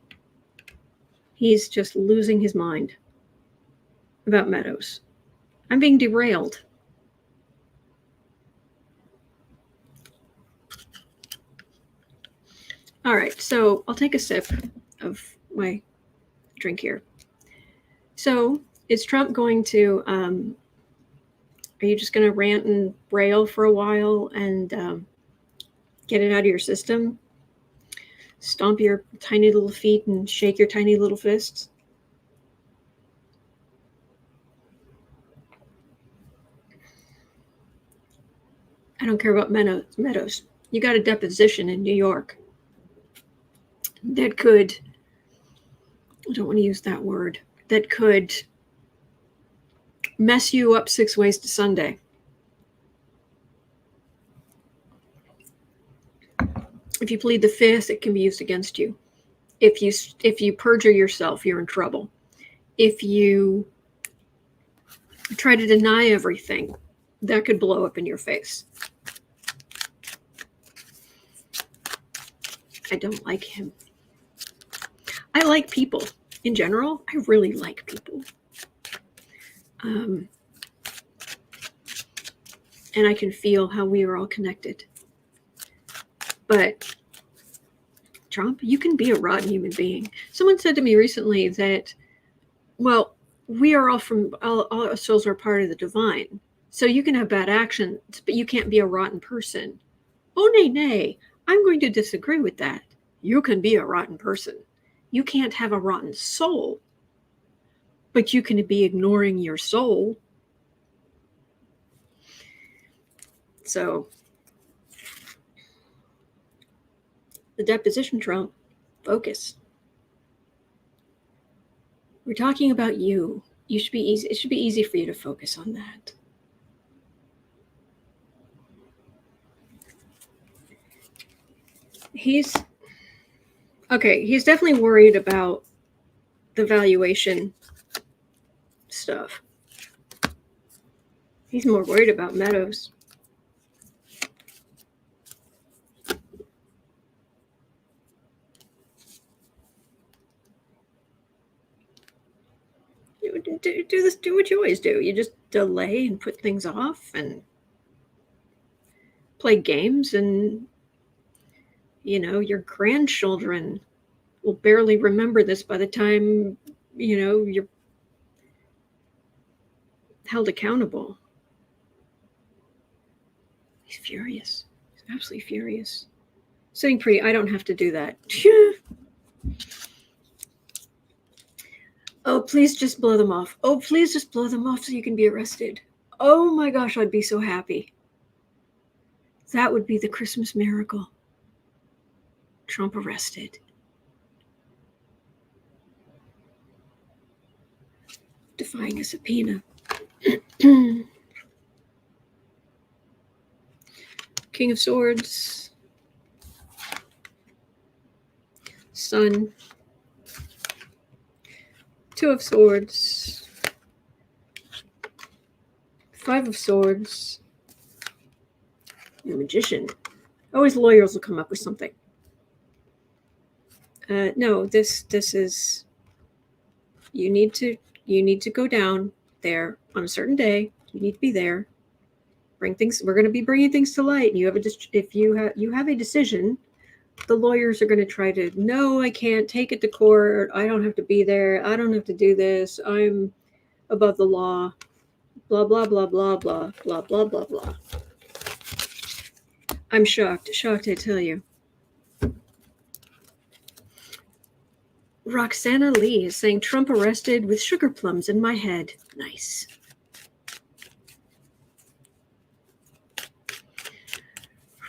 He's just losing his mind about Meadows. I'm being derailed. All right, so I'll take a sip of my drink here. So is Trump going to, are you just going to rant and rail for a while and get it out of your system? Stomp your tiny little feet and shake your tiny little fists? I don't care about Meadows. You got a deposition in New York that could, I don't want to use that word, that could mess you up 6 ways to Sunday. If you plead the fifth, it can be used against you. If you perjure yourself, you're in trouble. If you try to deny everything, that could blow up in your face. I don't like him. I like people in general. I really like people. And I can feel how we are all connected. But Trump, you can be a rotten human being. Someone said to me recently that, well, we are all our souls are part of the divine. So you can have bad actions, but you can't be a rotten person. Oh, nay. I'm going to disagree with that. You can be a rotten person. You can't have a rotten soul, but you can be ignoring your soul. So the deposition, Trump, focus. We're talking about you. You should be easy. It should be easy for you to focus on that. He's definitely worried about the valuation stuff. He's more worried about Meadows. Do what you always do. You just delay and put things off and play games, and your grandchildren will barely remember this by the time you're held accountable. He's furious. He's absolutely furious. Sitting pretty. I don't have to do that. Oh, please just blow them off. Oh, please just blow them off so you can be arrested. Oh my gosh, I'd be so happy. That would be the Christmas miracle. Trump arrested. Defying a subpoena. King of Swords. Sun. Two of Swords. Five of Swords. The Magician. Always lawyers will come up with something. No, this is, you need to go down there on a certain day. You need to be there. Bring things. We're going to be bringing things to light. You have if you have a decision, the lawyers are going to try to, no, I can't take it to court. I don't have to be there. I don't have to do this. I'm above the law. Blah, blah, blah, blah, blah, blah, blah, blah, blah. I'm shocked, I tell you. Roxana Lee is saying Trump arrested with sugar plums in my head. Nice.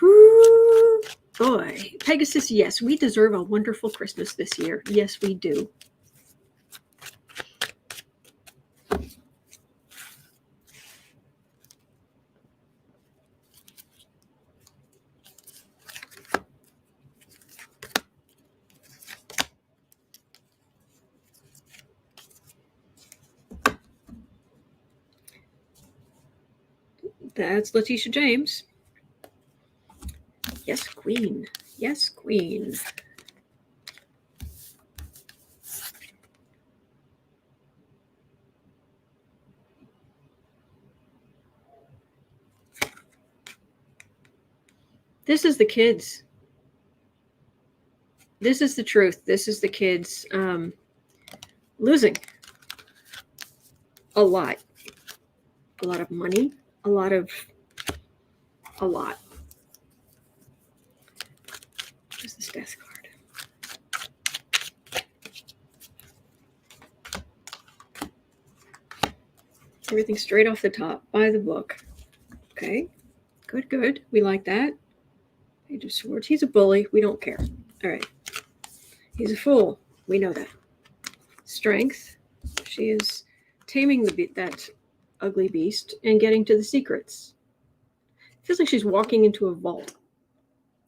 Whoo, boy. Pegasus, yes, we deserve a wonderful Christmas this year. Yes, we do. That's Letitia James. Yes, queen. Yes, queen. This is the kids. This is the truth. This is the kids losing a lot. A lot of money. A lot. Where's this death card? Everything straight off the top. By the book. Okay. Good. We like that. Page of Swords. He's a bully. We don't care. All right. He's a fool. We know that. Strength. She is taming that ugly beast and getting to the secrets. It feels like she's walking into a vault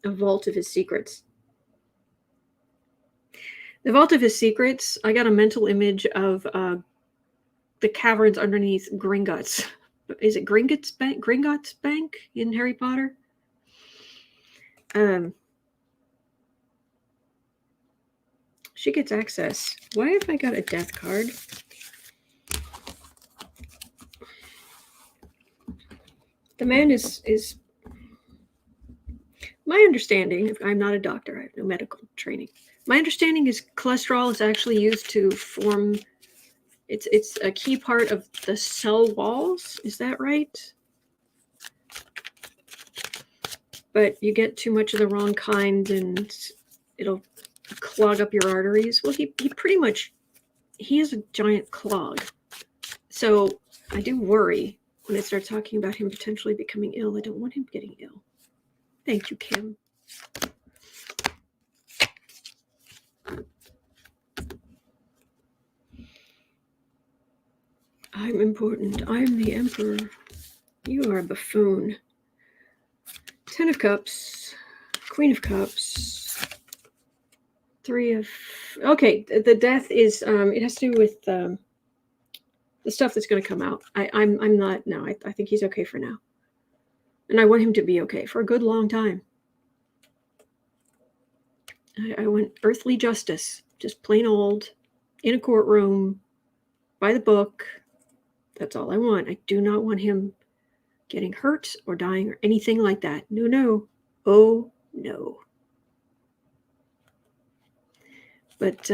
of his secrets. The vault of his secrets, I got a mental image of the caverns underneath Gringotts. Is it Gringotts Bank in Harry Potter? She gets access. Why have I got a death card? The man is my understanding, I'm not a doctor, I have no medical training. My understanding is cholesterol is actually used to form, it's a key part of the cell walls. Is that right? But you get too much of the wrong kind and it'll clog up your arteries. Well, he pretty much, he is a giant clog. So I do worry when I start talking about him potentially becoming ill. I don't want him getting ill. Thank you, Kim. I'm important. I'm the emperor. You are a buffoon. 10 of Cups, Queen of Cups, 3 of... Okay, the death is, it has to do with the stuff that's going to come out. I'm not, no, I think he's okay for now. And I want him to be okay for a good long time. I want earthly justice, just plain old, in a courtroom, by the book. That's all I want. I do not want him getting hurt or dying or anything like that. No, no. Oh, no. But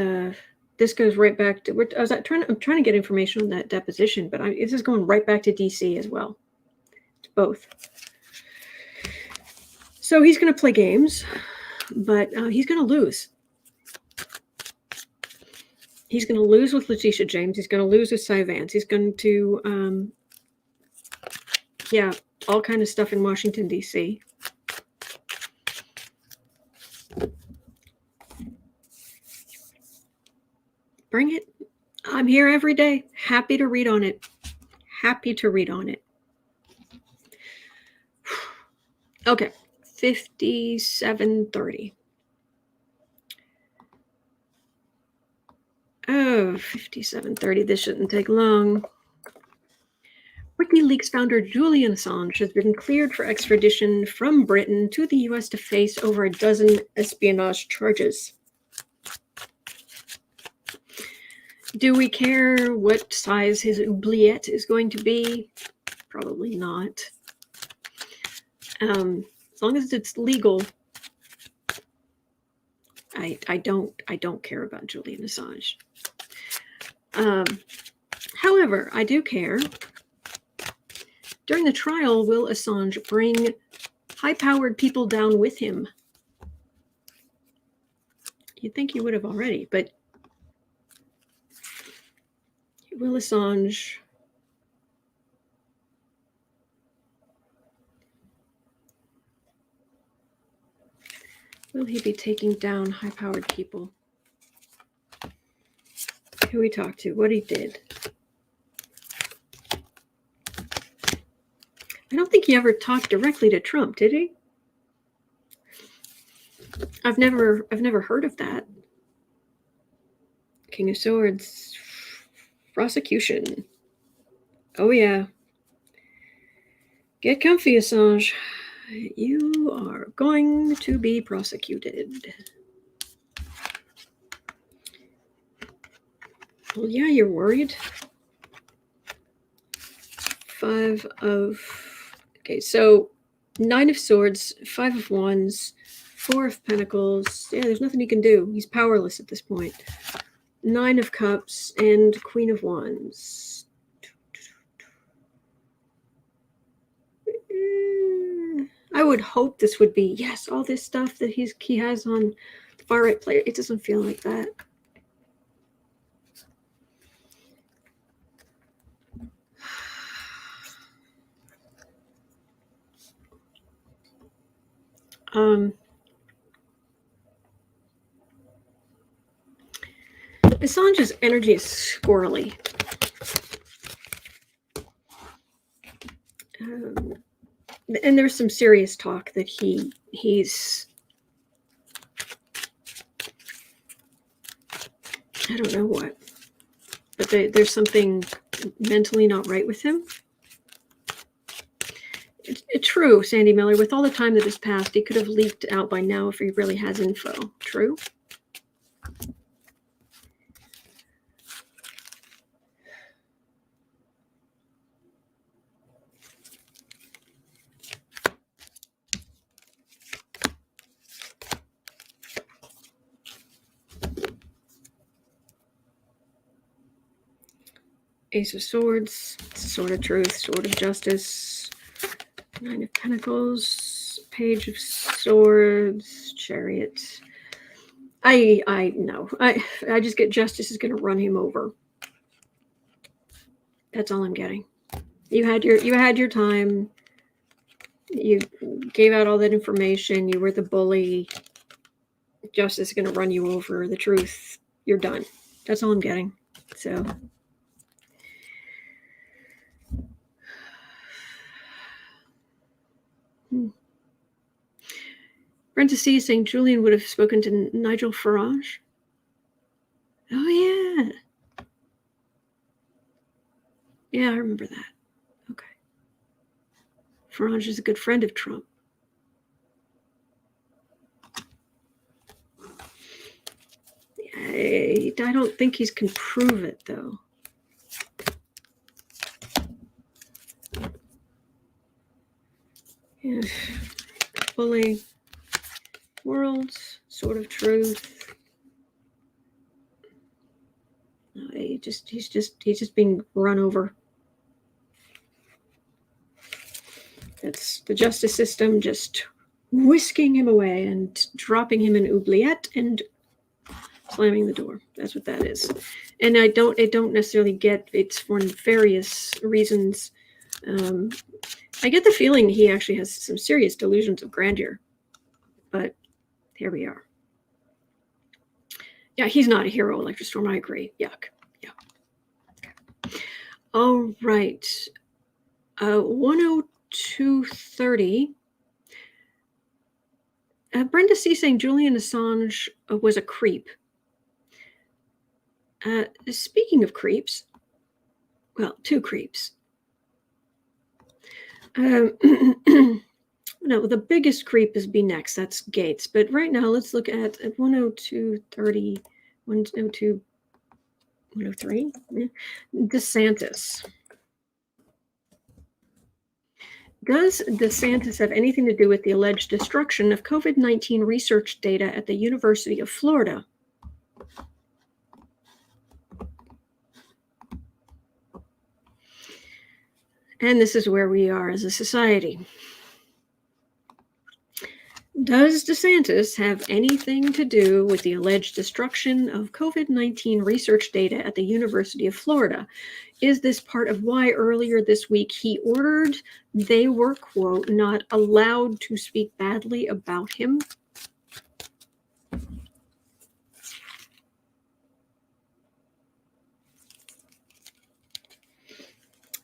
this goes right back to, I'm trying to get information on that deposition, but this is going right back to DC as well. It's both. So he's going to play games, but he's going to lose. He's going to lose with Letitia James. He's going to lose with Cy Vance. He's going to, all kind of stuff in Washington, D.C. Bring it. I'm here every day. Happy to read on it. Happy to read on it. Okay, 5730. Oh, 5730. This shouldn't take long. Wikileaks founder Julian Assange has been cleared for extradition from Britain to the U.S. to face over a dozen espionage charges. Do we care what size his oubliette is going to be? Probably not. As long as it's legal, I don't care about Julian Assange. However, I do care. During the trial, will Assange bring high-powered people down with him? You'd think he would have already, but will Assange will he be taking down high-powered people? Who he talked to, what he did. I don't think he ever talked directly to Trump, did he? I've never heard of that. King of Swords. Prosecution. Oh yeah. Get comfy, Assange. You are going to be prosecuted. Well, yeah, you're worried. 5 of... Okay, so 9 of Swords, 5 of Wands, 4 of Pentacles. Yeah, there's nothing he can do. He's powerless at this point. 9 of Cups and Queen of Wands. I would hope this would be, yes, all this stuff that he has on the far right player. It doesn't feel like that. Assange's energy is squirrely. And there's some serious talk that he's I don't know what, but there's something mentally not right with him. It's true, Sandy Miller. With all the time that has passed, he could have leaked out by now if he really has info. True. Ace of Swords, Sword of Truth, Sword of Justice, Nine of Pentacles, Page of Swords, Chariot. I know. I just get Justice is going to run him over. That's all I'm getting. You had your time. You gave out all that information. You were the bully. Justice is going to run you over. The truth, you're done. That's all I'm getting. So. Brenda C is saying Julian would have spoken to Nigel Farage. Oh, yeah. Yeah, I remember that. Okay. Farage is a good friend of Trump. I don't think he can prove it, though. Yeah. Bully. World. Sword of Truth. No, he's just being run over. That's the justice system just whisking him away and dropping him in oubliette and slamming the door. That's what that is. And I don't necessarily get it's for nefarious reasons. I get the feeling he actually has some serious delusions of grandeur. But here we are. Yeah, he's not a hero, Electrostorm. I agree. Yuck. Yeah. Okay. All right. 102.30. Brenda C saying Julian Assange was a creep. Speaking of creeps, well, two creeps. No, the biggest creep is be next. That's Gaetz. But right now, let's look at 102.30, 102, 103. DeSantis. Does DeSantis have anything to do with the alleged destruction of COVID-19 research data at the University of Florida? And this is where we are as a society. Does DeSantis have anything to do with the alleged destruction of COVID-19 research data at the University of Florida? Is this part of why earlier this week he ordered they were, quote, not allowed to speak badly about him?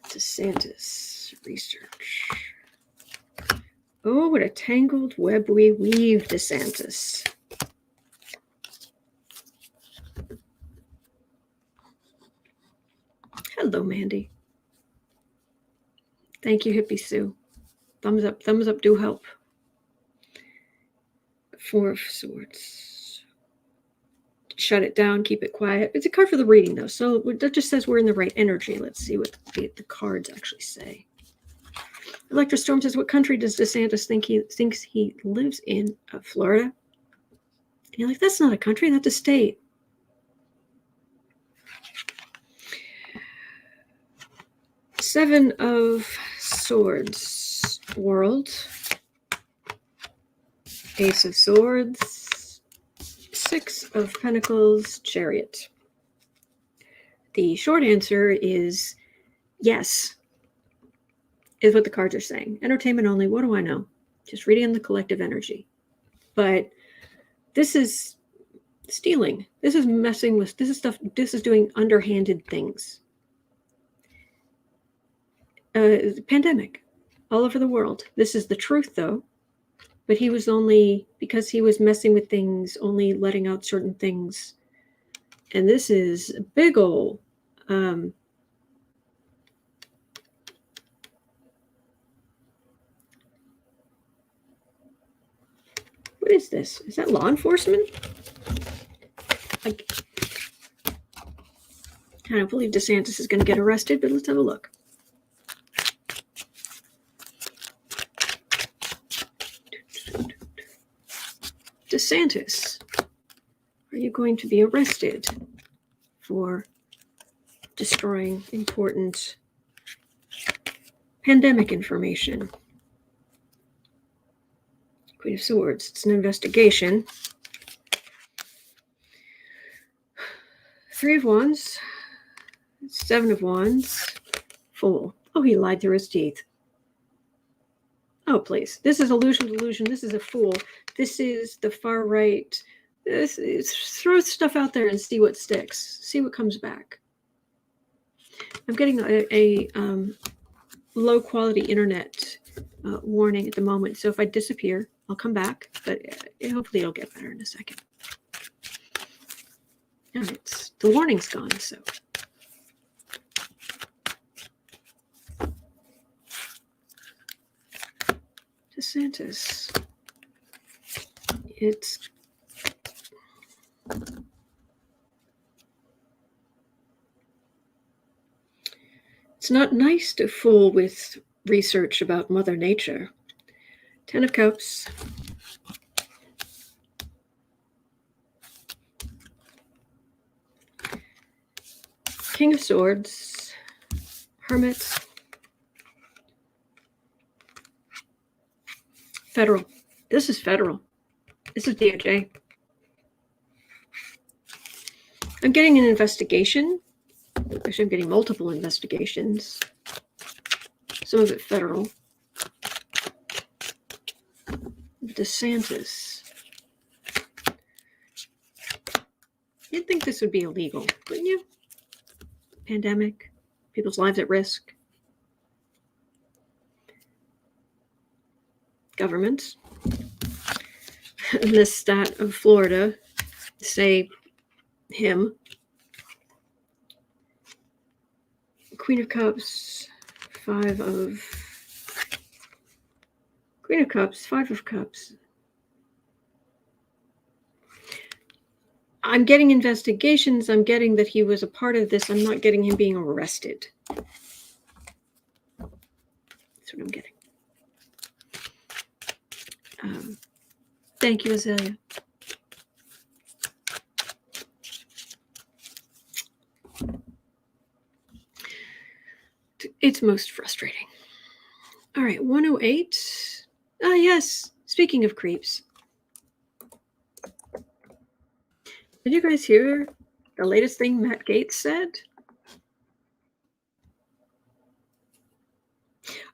DeSantis research. Oh, what a tangled web we weave, DeSantis. Hello, Mandy. Thank you, Hippie Sue. Thumbs up do help. Four of Swords. Shut it down, keep it quiet. It's a card for the reading, though, so that just says we're in the right energy. Let's see what the cards actually say. Electrostorm says, what country does DeSantis thinks he lives in? Florida. And you're like, that's not a country, that's a state. Seven of Swords, World. Ace of Swords. Six of Pentacles, Chariot. The short answer is yes. Is what the cards are saying. Entertainment only. What do I know? Just reading the collective energy. But this is stealing. This is messing with, this is stuff, this is doing underhanded things. Pandemic all over the world. This is the truth, though. But he was only, because he was messing with things, only letting out certain things. And this is a big ol' what is this? Is that law enforcement? I don't believe DeSantis is going to get arrested, but let's have a look. DeSantis, are you going to be arrested for destroying important pandemic information. Queen of Swords, it's an investigation. Three of Wands, Seven of Wands, Fool. Oh, he lied through his teeth. Oh, please. This is illusion, delusion. This is a fool. This is the far right. This is, throw stuff out there and see what sticks. See what comes back. I'm getting a low quality internet warning at the moment. So if I disappear, I'll come back. But hopefully it'll get better in a second. All right. The warning's gone, so. DeSantis. It's not nice to fool with research about Mother Nature. Ten of Cups. King of Swords. Hermit. Federal. This is federal. This is DOJ. I'm getting an investigation. Actually, I'm getting multiple investigations. Some of it federal. DeSantis. You'd think this would be illegal, wouldn't you? Pandemic. People's lives at risk. Government. The stat of Florida say him. Queen of Cups, Queen of Cups, Five of Cups. I'm getting investigations. I'm getting that he was a part of this. I'm not getting him being arrested. That's what I'm getting. Thank you, Azalea. It's most frustrating. All right, 108. Ah, yes. Speaking of creeps. Did you guys hear the latest thing Matt Gaetz said?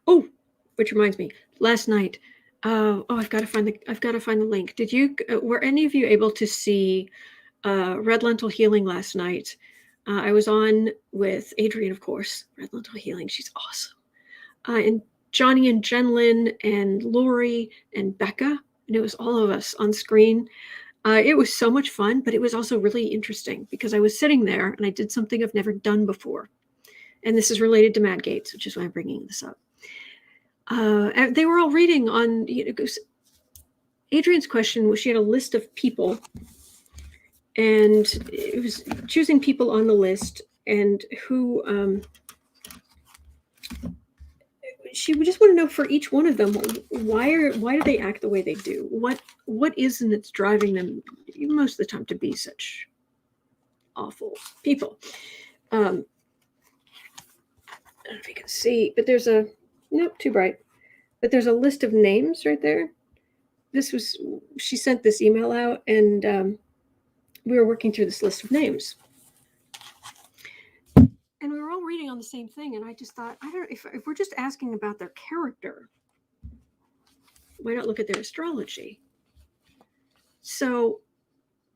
Oh, which reminds me, last night. I've got to find the link. Did you? Were any of you able to see Red Lentil Healing last night? I was on with Adrienne, of course. Red Lentil Healing, she's awesome. And Johnny and Jenlyn and Lori and Becca, and it was all of us on screen. It was so much fun, but it was also really interesting because I was sitting there and I did something I've never done before. And this is related to Matt Gaetz, which is why I'm bringing this up. They were all reading on, Adrienne's question was she had a list of people and it was choosing people on the list and who, she would just want to know for each one of them, why do they act the way they do? What is it that's driving them most of the time to be such awful people? I don't know if you can see, but there's a, nope, too bright. But there's a list of names right there. She sent this email out and we were working through this list of names. And we were all reading on the same thing. And I just thought, I don't know, if we're just asking about their character, why not look at their astrology? So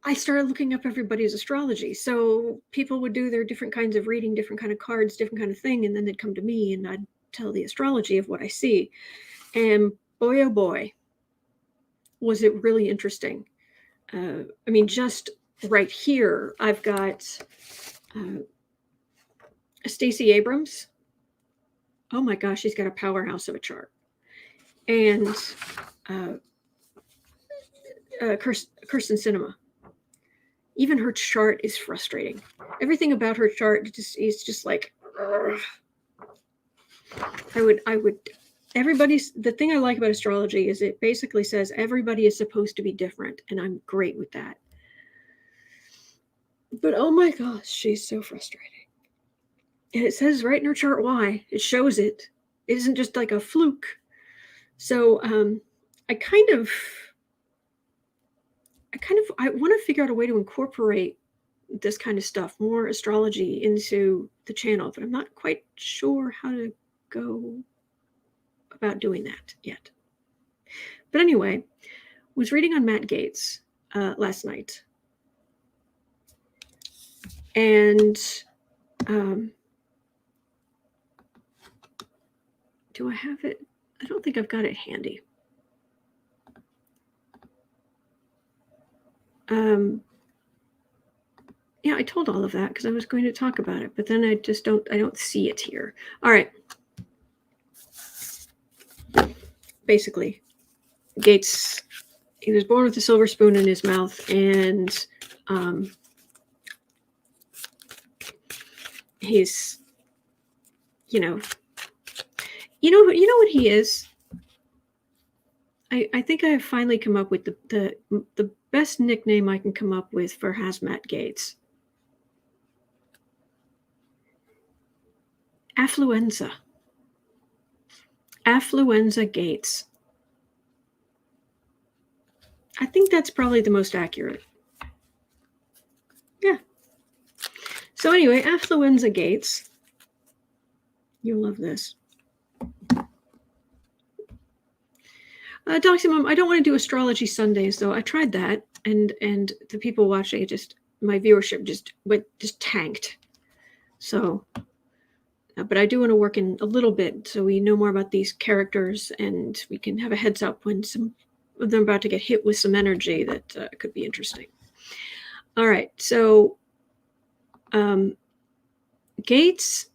I started looking up everybody's astrology. So people would do their different kinds of reading, different kind of cards, different kind of thing. And then they'd come to me and I'd tell the astrology of what I see. And boy, oh boy, was it really interesting. I mean, just right here, I've got Stacey Abrams. Oh my gosh, she's got a powerhouse of a chart. And Kirsten Sinema. Even her chart is frustrating. Everything about her chart is just like, ugh. The thing I like about astrology is it basically says everybody is supposed to be different, and I'm great with that. But oh my gosh, she's so frustrating. And it says right in her chart why. It shows it. It isn't just like a fluke. So I want to figure out a way to incorporate this kind of stuff, more astrology, into the channel, but I'm not quite sure how to go about doing that yet. But anyway, was reading on Matt Gaetz last night, and do I have it? I don't think I've got it handy. Yeah, I told all of that because I was going to talk about it, but then I don't see it here. All right. Basically, Gaetz, he was born with a silver spoon in his mouth, and he's, you know what he is. I think I have finally come up with the best nickname I can come up with for Hazmat Gaetz. Affluenza. Affluenza Gaetz. I think that's probably the most accurate. Yeah. So anyway, Affluenza Gaetz. You'll love this. Doximum, I don't want to do astrology Sundays, though. I tried that, and the people watching it my viewership just tanked. So, but I do want to work in a little bit so we know more about these characters, and we can have a heads up when some of them are about to get hit with some energy that could be interesting. All right, so Gaetz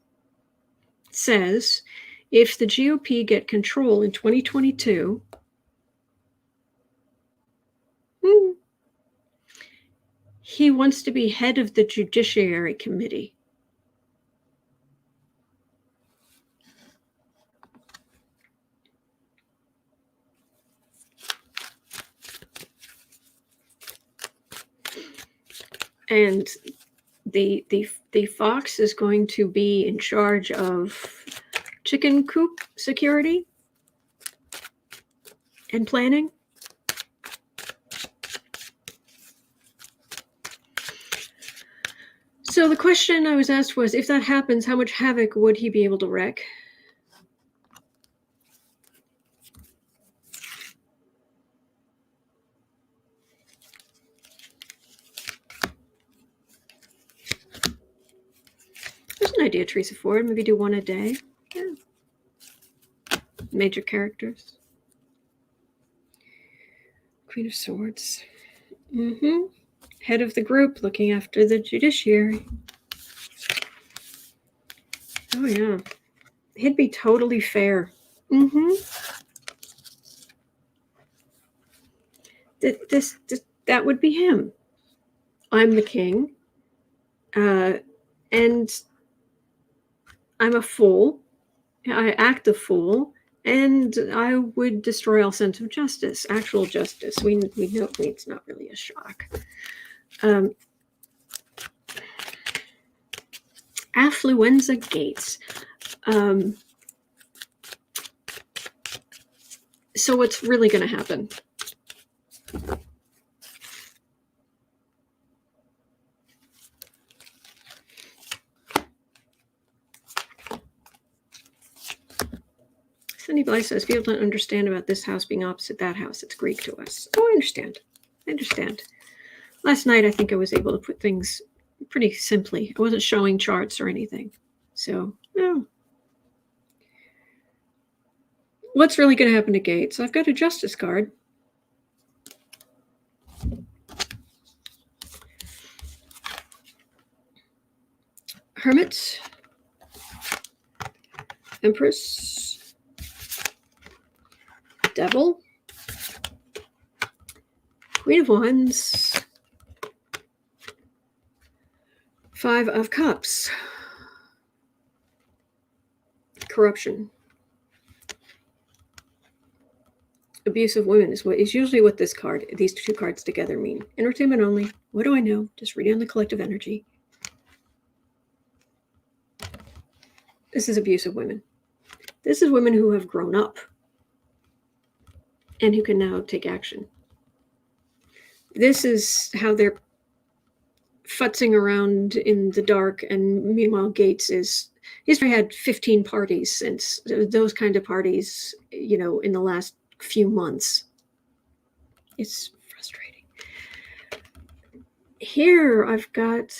says if the GOP get control in 2022, he wants to be head of the Judiciary Committee. And the Fox is going to be in charge of chicken coop security and planning. So the question I was asked was, if that happens, how much havoc would he be able to wreak? There's an idea, Teresa Ford. Maybe do one a day. Yeah. Major characters. Queen of Swords. Head of the group looking after the judiciary. Oh, yeah. He'd be totally fair. That would be him. I'm the king. And I'm a fool. I act a fool. And I would destroy all sense of justice, actual justice. We know it's not really a shock. Affluenza Gaetz. So what's really going to happen? Cindy Blythe says, people don't understand about this house being opposite that house. It's Greek to us. Oh, I understand. Last night, I think I was able to put things pretty simply. I wasn't showing charts or anything. So, no. What's really going to happen to Gaetz? I've got a justice card. Hermit. Empress. Devil. Queen of Wands. 5 of Cups. Corruption. Abuse of women is usually what these two cards together mean. Entertainment only. What do I know? Just reading on the collective energy. This is abuse of women. This is women who have grown up and who can now take action. This is how they're futzing around in the dark, and meanwhile he's had 15 parties since those kind of parties, in the last few months. It's frustrating. Here I've got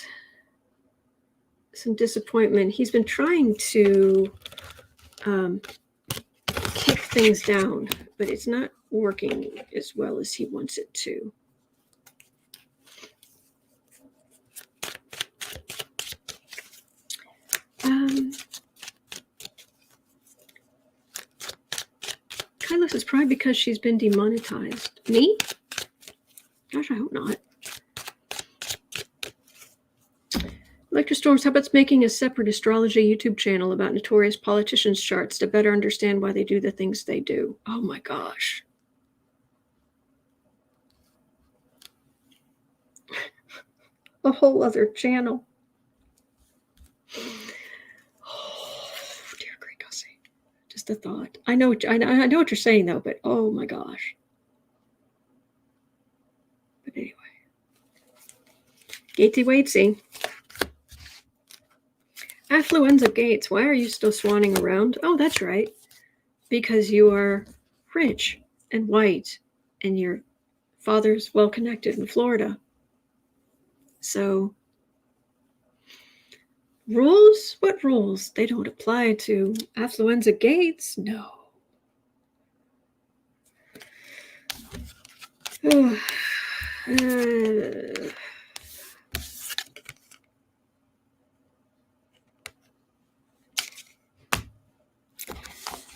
some disappointment. He's been trying to kick things down, but it's not working as well as he wants it to. Kylos is probably because she's been demonetized. Me? Gosh, I hope not. Electrostorms, how about making a separate astrology YouTube channel about notorious politicians' charts to better understand why they do the things they do? Oh my gosh. A whole other channel. Oh, dear great Gussie. Just a thought. I know what you're saying though, but oh my gosh. But anyway. Gatesy Wadesy. Affluenza Gaetz, why are you still swanning around? Oh, that's right. Because you are rich and white and your father's well-connected in Florida. So, rules? What rules? They don't apply to Affluenza Gaetz? No.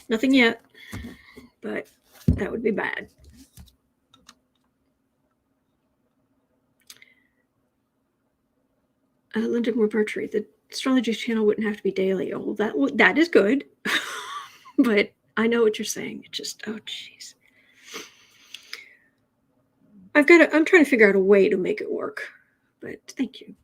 Nothing yet, but that would be bad. Linda Morbertry, the astrology channel wouldn't have to be daily. Oh, that is good. But I know what you're saying. It just, oh, jeez. I'm trying to figure out a way to make it work, but thank you.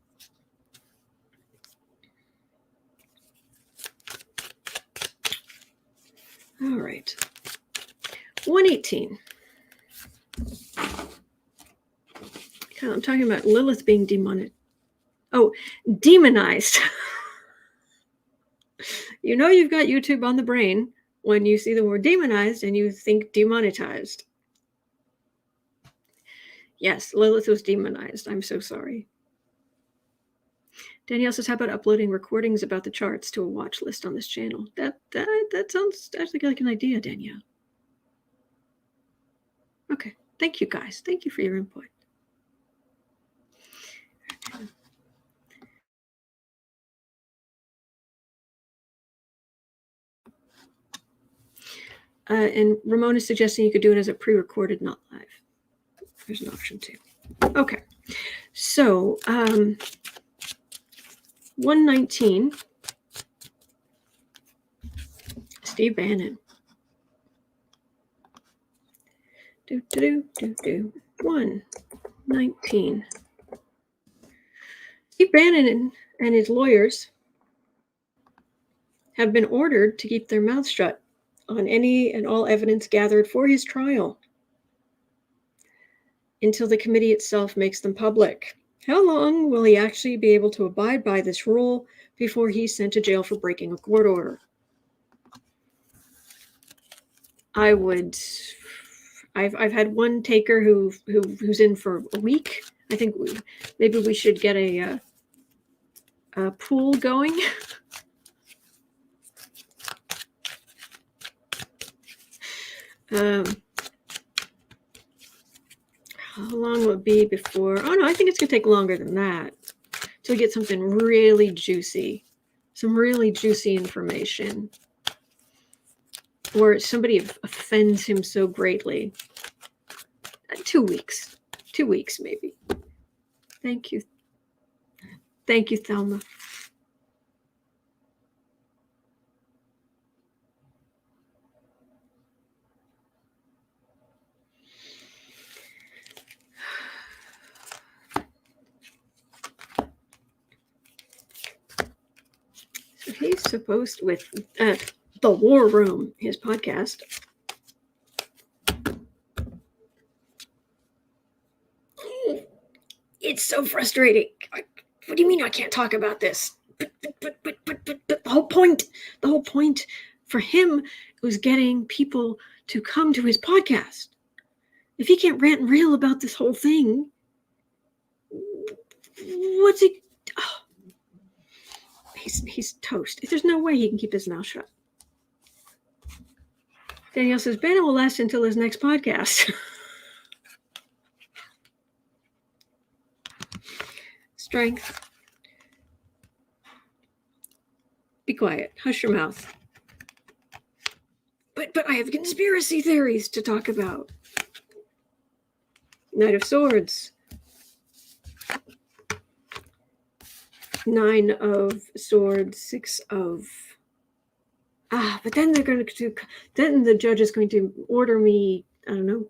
All right. 118. I'm talking about Lilith being demonized. Oh, demonized. You know you've got YouTube on the brain when you see the word demonized and you think demonetized. Yes, Lilith was demonized. I'm so sorry. Danielle says, how about uploading recordings about the charts to a watch list on this channel? That sounds actually like an idea, Danielle. Okay. Thank you, guys. Thank you for your input. And Ramon is suggesting you could do it as a pre-recorded, not live. There's an option too. Okay. So, 119. Steve Bannon. 119. Steve Bannon and his lawyers have been ordered to keep their mouths shut on any and all evidence gathered for his trial until the committee itself makes them public. How long will he actually be able to abide by this rule before he's sent to jail for breaking a court order? I've had one taker who's in for a week. I think maybe we should get a pool going. How long will it be before? Oh no, I think it's gonna take longer than that till we get something really juicy, some really juicy information, or somebody offends him so greatly. 2 weeks, 2 weeks maybe. Thank you, Thelma. So he's supposed with The War Room, his podcast. It's so frustrating. What do you mean I can't talk about this? But the whole point for him was getting people to come to his podcast. If he can't rant and reel about this whole thing, what's he? Oh, he's toast. There's no way he can keep his mouth shut. Danielle says, Bannon will last until his next podcast. Strength. Be quiet. Hush your mouth. But I have conspiracy theories to talk about. Knight of Swords. 9 of Swords, 6 of... but then they're going to... Then the judge is going to order me, I don't know,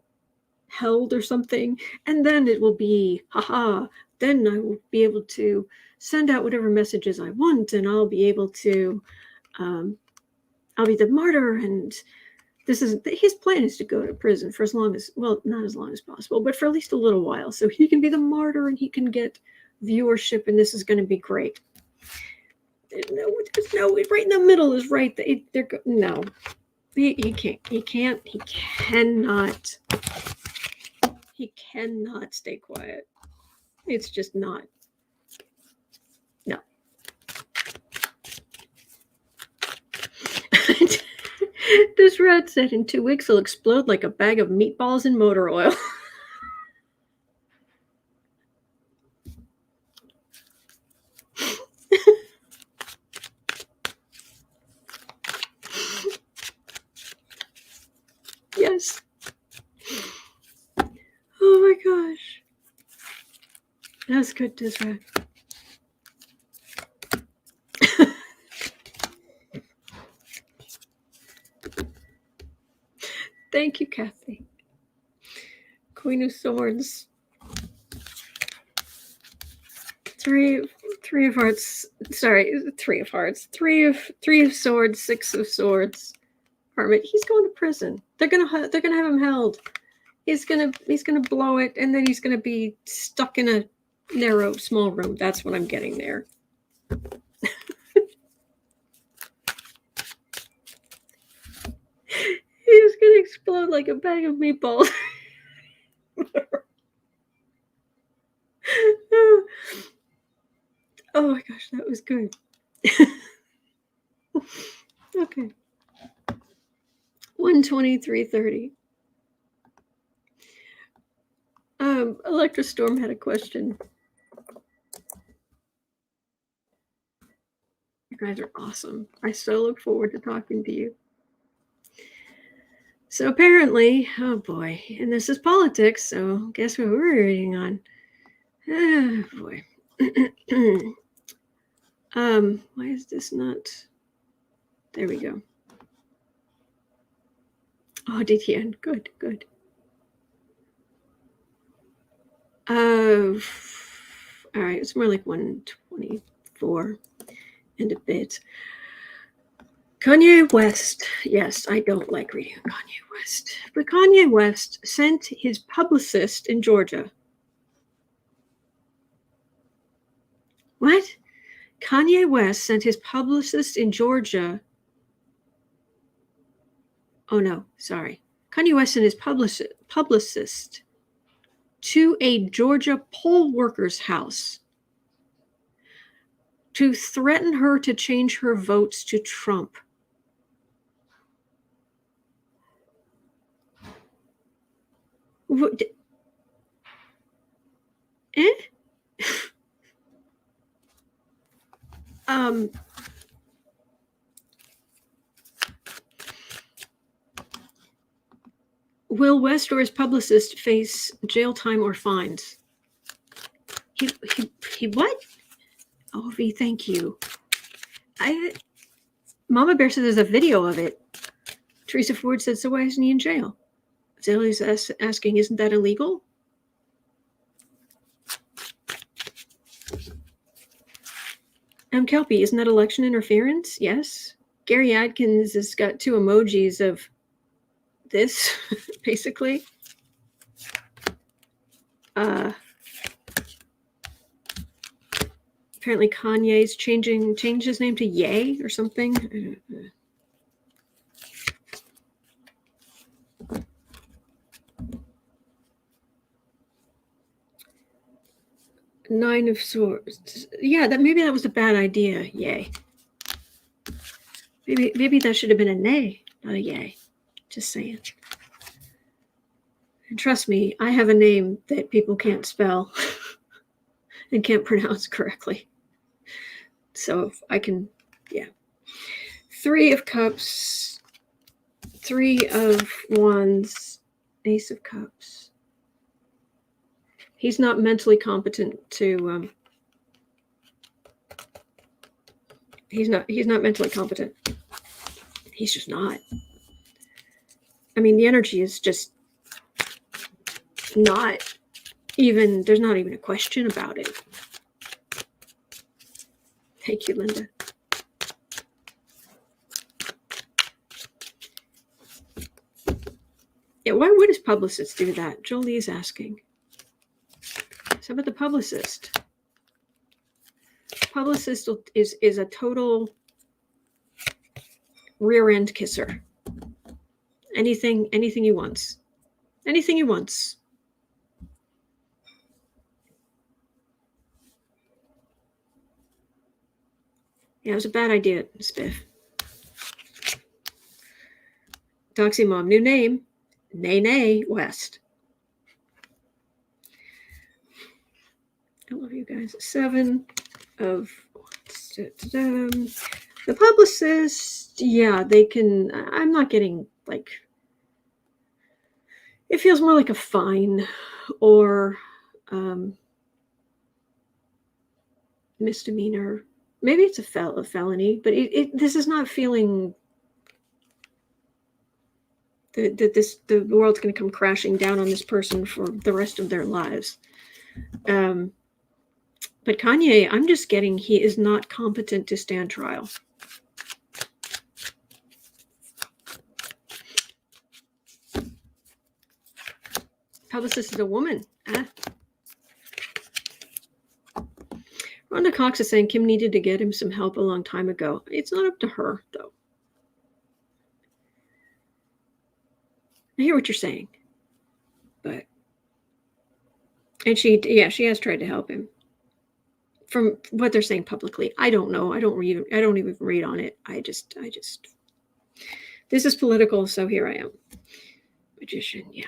held or something. And then it will be, then I will be able to send out whatever messages I want. And I'll be able to... I'll be the martyr. And this is... His plan is to go to prison for as long as... Well, not as long as possible, but for at least a little while. So he can be the martyr and he can get viewership, and this is going to be great. There's no, right in the middle is right. No, he cannot stay quiet. It's just not. No. This rat said in 2 weeks he'll explode like a bag of meatballs in motor oil. Yes. Oh my gosh. That's good, Disra. Thank you, Kathy. Queen of Swords. 3 of Hearts. Sorry, 3 of Hearts. 3 of Swords. 6 of Swords. Hermit. He's going to prison. They're gonna have him held. He's gonna blow it, and then he's gonna be stuck in a narrow, small room. That's what I'm getting there. He's gonna explode like a bag of meatballs. Oh my gosh, that was good. Okay. 123.30. Electra Storm had a question. You guys are awesome. I so look forward to talking to you. So apparently, oh boy, and this is politics, so guess what we're reading on? Oh boy. Why is this not? There we go. Oh, did he end? Good. All right, it's more like 124 and a bit. Kanye West. Yes, I don't like reading Kanye West. But Kanye West sent his publicist in Georgia. What? Kanye West sent his publicist in Georgia. Oh, no, sorry. Kanye West sent his publicist to a Georgia poll worker's house to threaten her to change her votes to Trump. What? Will West or his publicist face jail time or fines? He what? Oh, V, thank you. Mama Bear said there's a video of it. Teresa Ford said, so why isn't he in jail? Zelly's asking, isn't that illegal? Kelpie, isn't that election interference? Yes. Gary Adkins has got 2 emojis of this, basically. Apparently Kanye's changed his name to Ye or something. 9 of Swords. Yeah, maybe that was a bad idea. Yay. Maybe that should have been a nay, not a yay. Just saying. And trust me, I have a name that people can't spell and can't pronounce correctly. So I can, yeah. 3 of Cups, 3 of Wands, Ace of Cups. He's not mentally competent to. He's not mentally competent. He's just not. I mean, the energy is just not even. There's not even a question about it. Thank you, Linda. Yeah, why would his publicist do that? Jolie is asking. So about the publicist. Publicist is a total rear end kisser. Anything he wants. Anything he wants. Yeah, it was a bad idea, Spiff. Doxy Mom, new name. Nay West. I love you guys. 7 of the publicist. Yeah, they can. I'm not getting like. It feels more like a fine or misdemeanor. Maybe it's a felony, but this is not feeling that the world's going to come crashing down on this person for the rest of their lives. But Kanye, I'm just getting he is not competent to stand trial. Publicist is a woman. Rhonda Cox is saying Kim needed to get him some help a long time ago. It's not up to her, though. I hear what you're saying. But and she has tried to help him. From what they're saying publicly. I don't know. I don't even read on it. I just this is political, so here I am. Magician, yeah.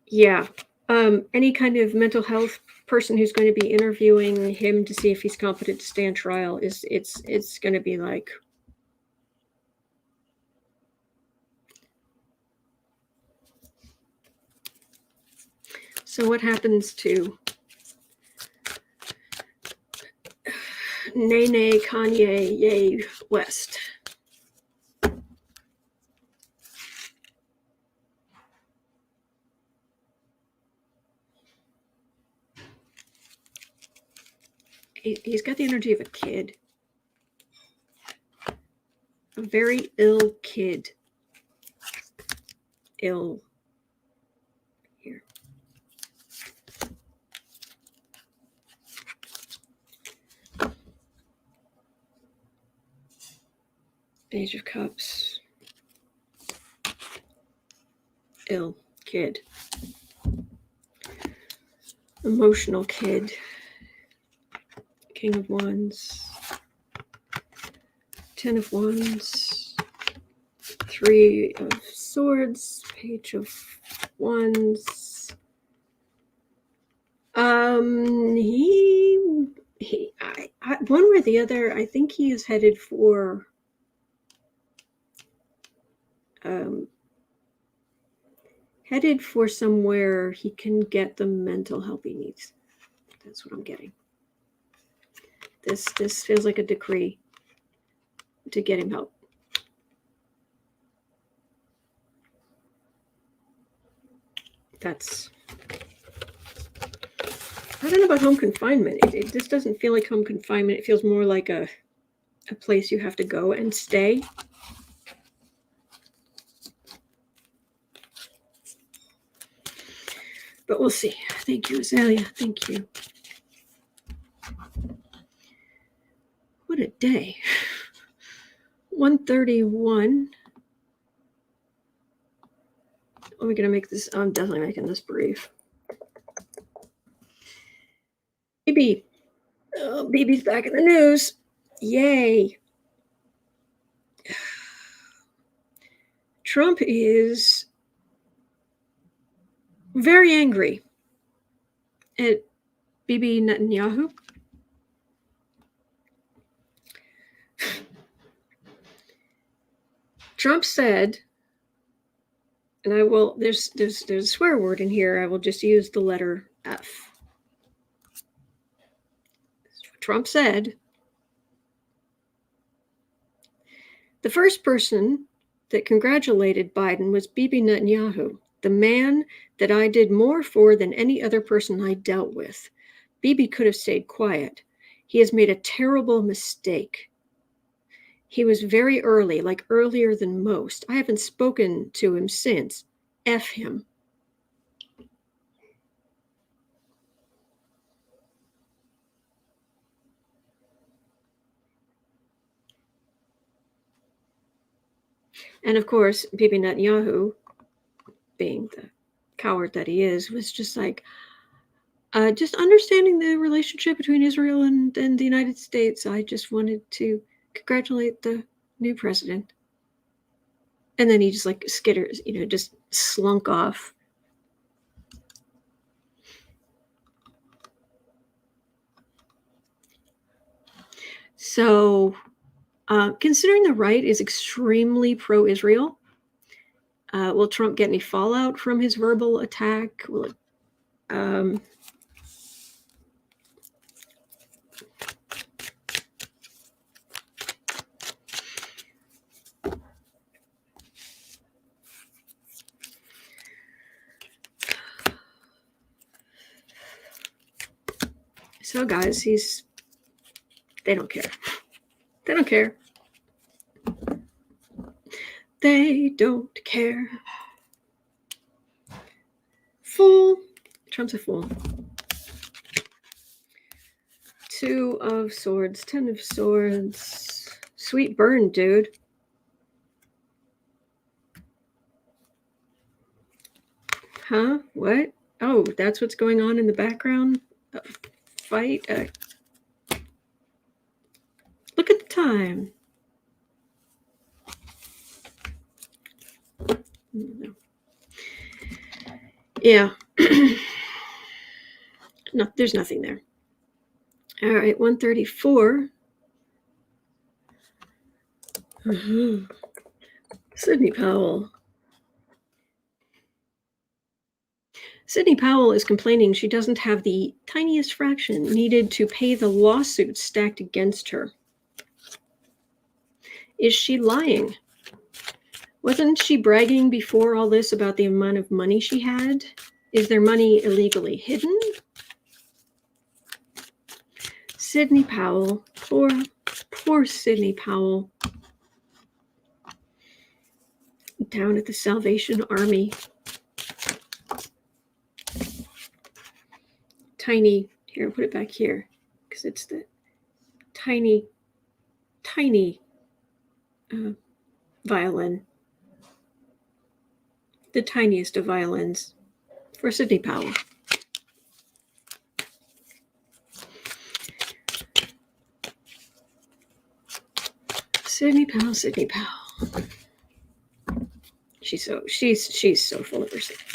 Yeah. Any kind of mental health person who's going to be interviewing him to see if he's competent to stand trial it's going to be like so what happens to Nay Kanye Ye West? He's got the energy of a kid. A very ill kid. Ill. Here. Page of Cups. Ill kid. Emotional kid. King of Wands. 10 of Wands. 3 of Swords. Page of Wands. One way or the other, I think he is headed for somewhere he can get the mental help he needs. That's what I'm getting. This feels like a decree to get him help. that's, I don't know about home confinement. This doesn't feel like home confinement. It feels more like a place you have to go and stay. But we'll see. Thank you, Azalea. Thank you. What a day. 1:31. Are we going to make this? I'm definitely making this brief. Bibi. Oh, Bibi's back in the news. Yay. Trump is very angry at Bibi Netanyahu. Trump said, and I will, there's a swear word in here. I will just use the letter F. Trump said, the first person that congratulated Biden was Bibi Netanyahu, the man that I did more for than any other person I dealt with. Bibi could have stayed quiet. He has made a terrible mistake. He was very early, like earlier than most. I haven't spoken to him since. F him. And of course, Bibi Netanyahu, being the coward that he is, was just like, just understanding the relationship between Israel and the United States. I just wanted to congratulate the new president. And then he just like skitters, just slunk off. So, considering the right is extremely pro-Israel, will Trump get any fallout from his verbal attack? Will it, So guys, they don't care. They don't care. They don't care. Fool. Trump's a fool. 2 of swords, 10 of swords. Sweet burn, dude. Huh? What? Oh, that's what's going on in the background? Fight. Look at the time. No. Yeah. No, there's nothing there. All right, 134. Sidney Powell. Sidney Powell is complaining she doesn't have the tiniest fraction needed to pay the lawsuits stacked against her. Is she lying? Wasn't she bragging before all this about the amount of money she had? Is their money illegally hidden? Sidney Powell. Poor Sidney Powell. Down at the Salvation Army. Tiny, here, I'll put it back here, because it's the tiny violin. The tiniest of violins for Sidney Powell. Sidney Powell. She's so full of herself.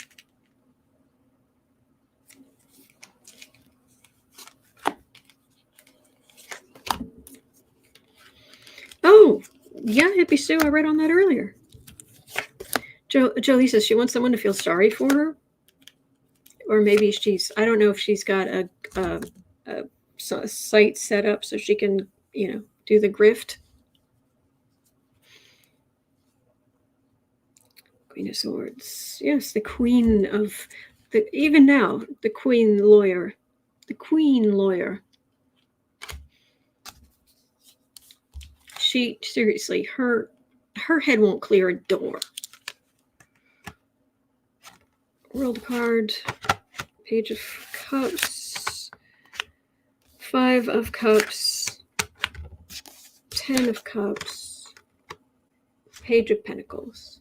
Oh, yeah, Hippie Sue, I read on that earlier. Jolie says she wants someone to feel sorry for her. Or maybe I don't know if she's got a site set up so she can, do the grift. Queen of Swords. Yes, the Queen of even now, the Queen lawyer, she seriously, her head won't clear a door. World card, Page of Cups, 5 of Cups, 10 of Cups, Page of Pentacles.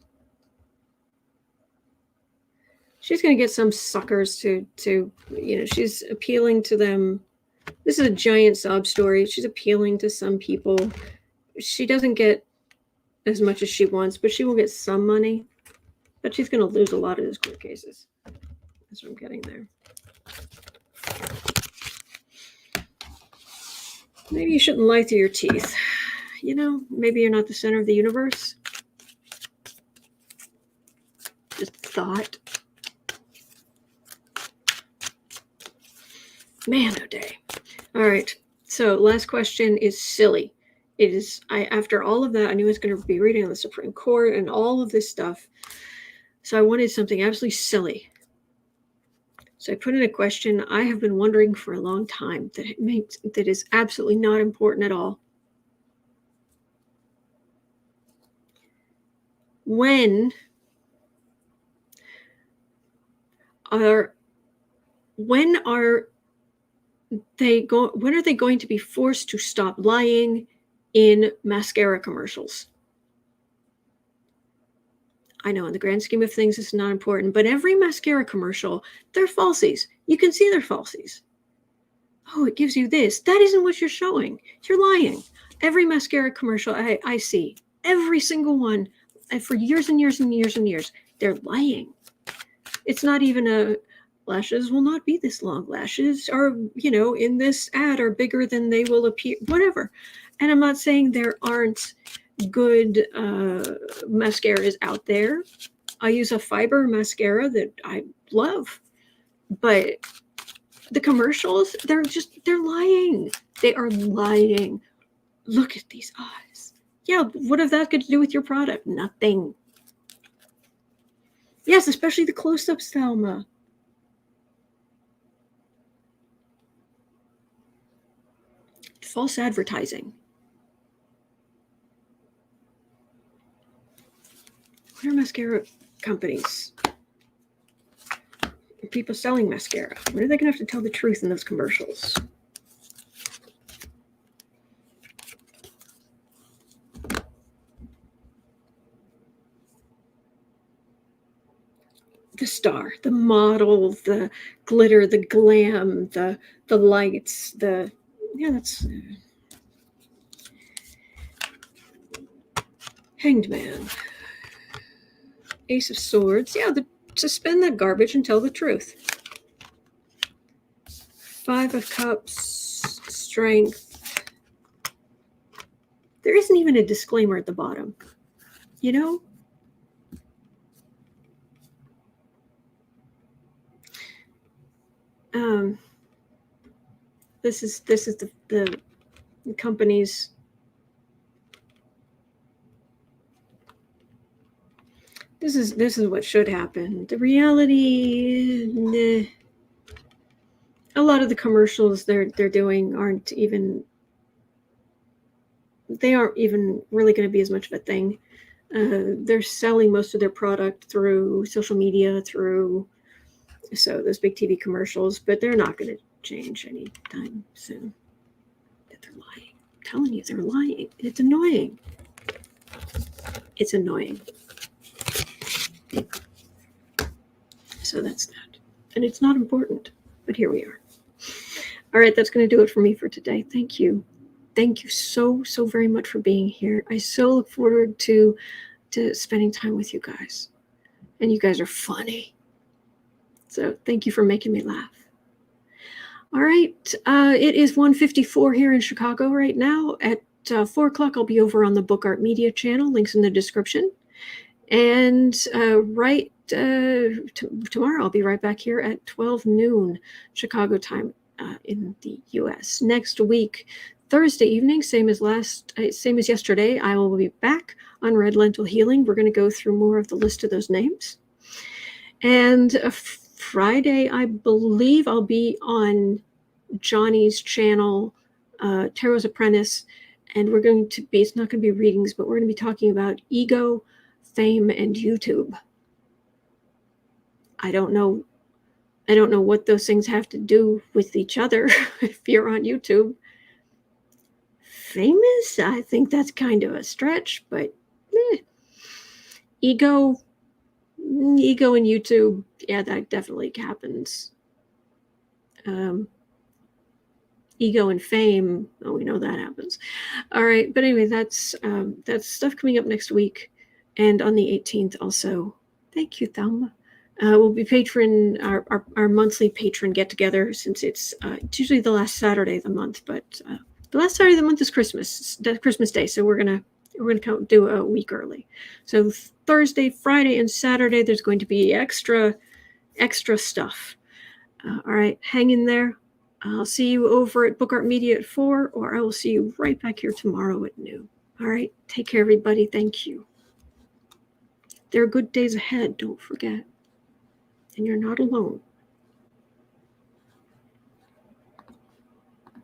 She's going to get some suckers to, she's appealing to them. This is a giant sob story. She's appealing to some people. She doesn't get as much as she wants, but she will get some money. But she's going to lose a lot of those court cases. That's what I'm getting there. Maybe you shouldn't lie through your teeth. Maybe you're not the center of the universe. Just thought. Man, oh day. All right. So last question is silly. It is, after all of that, I knew I was going to be reading on the Supreme Court and all of this stuff. So I wanted something absolutely silly. So I put in a question I have been wondering for a long time that is absolutely not important at all. When are they going to be forced to stop lying in mascara commercials? I know in the grand scheme of things, it's not important, but every mascara commercial, they're falsies. You can see they're falsies. Oh, it gives you this. That isn't what you're showing. You're lying. Every mascara commercial I see, every single one, and for years and years and years and years, they're lying. It's not even lashes will not be this long. Lashes are, in this ad are bigger than they will appear, whatever. And I'm not saying there aren't good mascaras out there. I use a fiber mascara that I love, but the commercials, they're lying. They are lying. Look at these eyes. Yeah, what have that got to do with your product? Nothing. Yes, especially the close-ups, Thelma. False advertising. What are mascara companies? People selling mascara. When are they going to have to tell the truth in those commercials? The star, the model, the glitter, the glam, the lights, that's Hanged Man. Ace of Swords. Yeah, suspend that garbage and tell the truth. 5 of Cups. Strength. There isn't even a disclaimer at the bottom. This is the company's. This is what should happen. The reality, nah. A lot of the commercials they're doing aren't even really going to be as much of a thing. They're selling most of their product through social media, through those big TV commercials, but they're not going to change anytime soon. They're lying. I'm telling you, they're lying. It's annoying. It's annoying. So that's that. And it's not important, but here we are. All right, that's going to do it for me for today. Thank you. Thank you so very much for being here. I so look forward to spending time with you guys. And you guys are funny. So thank you for making me laugh. All right, it is 1:54 here in Chicago right now. At 4 o'clock, I'll be over on the Book Art Media channel. Links in the description. And tomorrow, I'll be right back here at 12 noon Chicago time in the U.S. Next week, Thursday evening, same as yesterday, I will be back on Red Lentil Healing. We're going to go through more of the list of those names. And Friday, I believe I'll be on Johnny's channel, Tarot's Apprentice, and we're going to be, it's not going to be readings, but we're going to be talking about ego, fame, and YouTube. I don't know what those things have to do with each other if you're on YouTube. Famous, I think that's kind of a stretch, but ego and YouTube, yeah, that definitely happens. Ego and fame, oh, we know that happens. All right, but anyway, that's stuff coming up next week, and on the 18th also. Thank you, Thelma. We'll be our monthly patron get together, since it's usually the last Saturday of the month, but the last Saturday of the month is Christmas Day, so we're gonna do a week early. So Thursday, Friday, and Saturday there's going to be extra stuff. All right, hang in there. I'll see you over at Book Art Media at 4, or I will see you right back here tomorrow at noon. All right, take care, everybody. Thank you. There are good days ahead, don't forget. And you're not alone.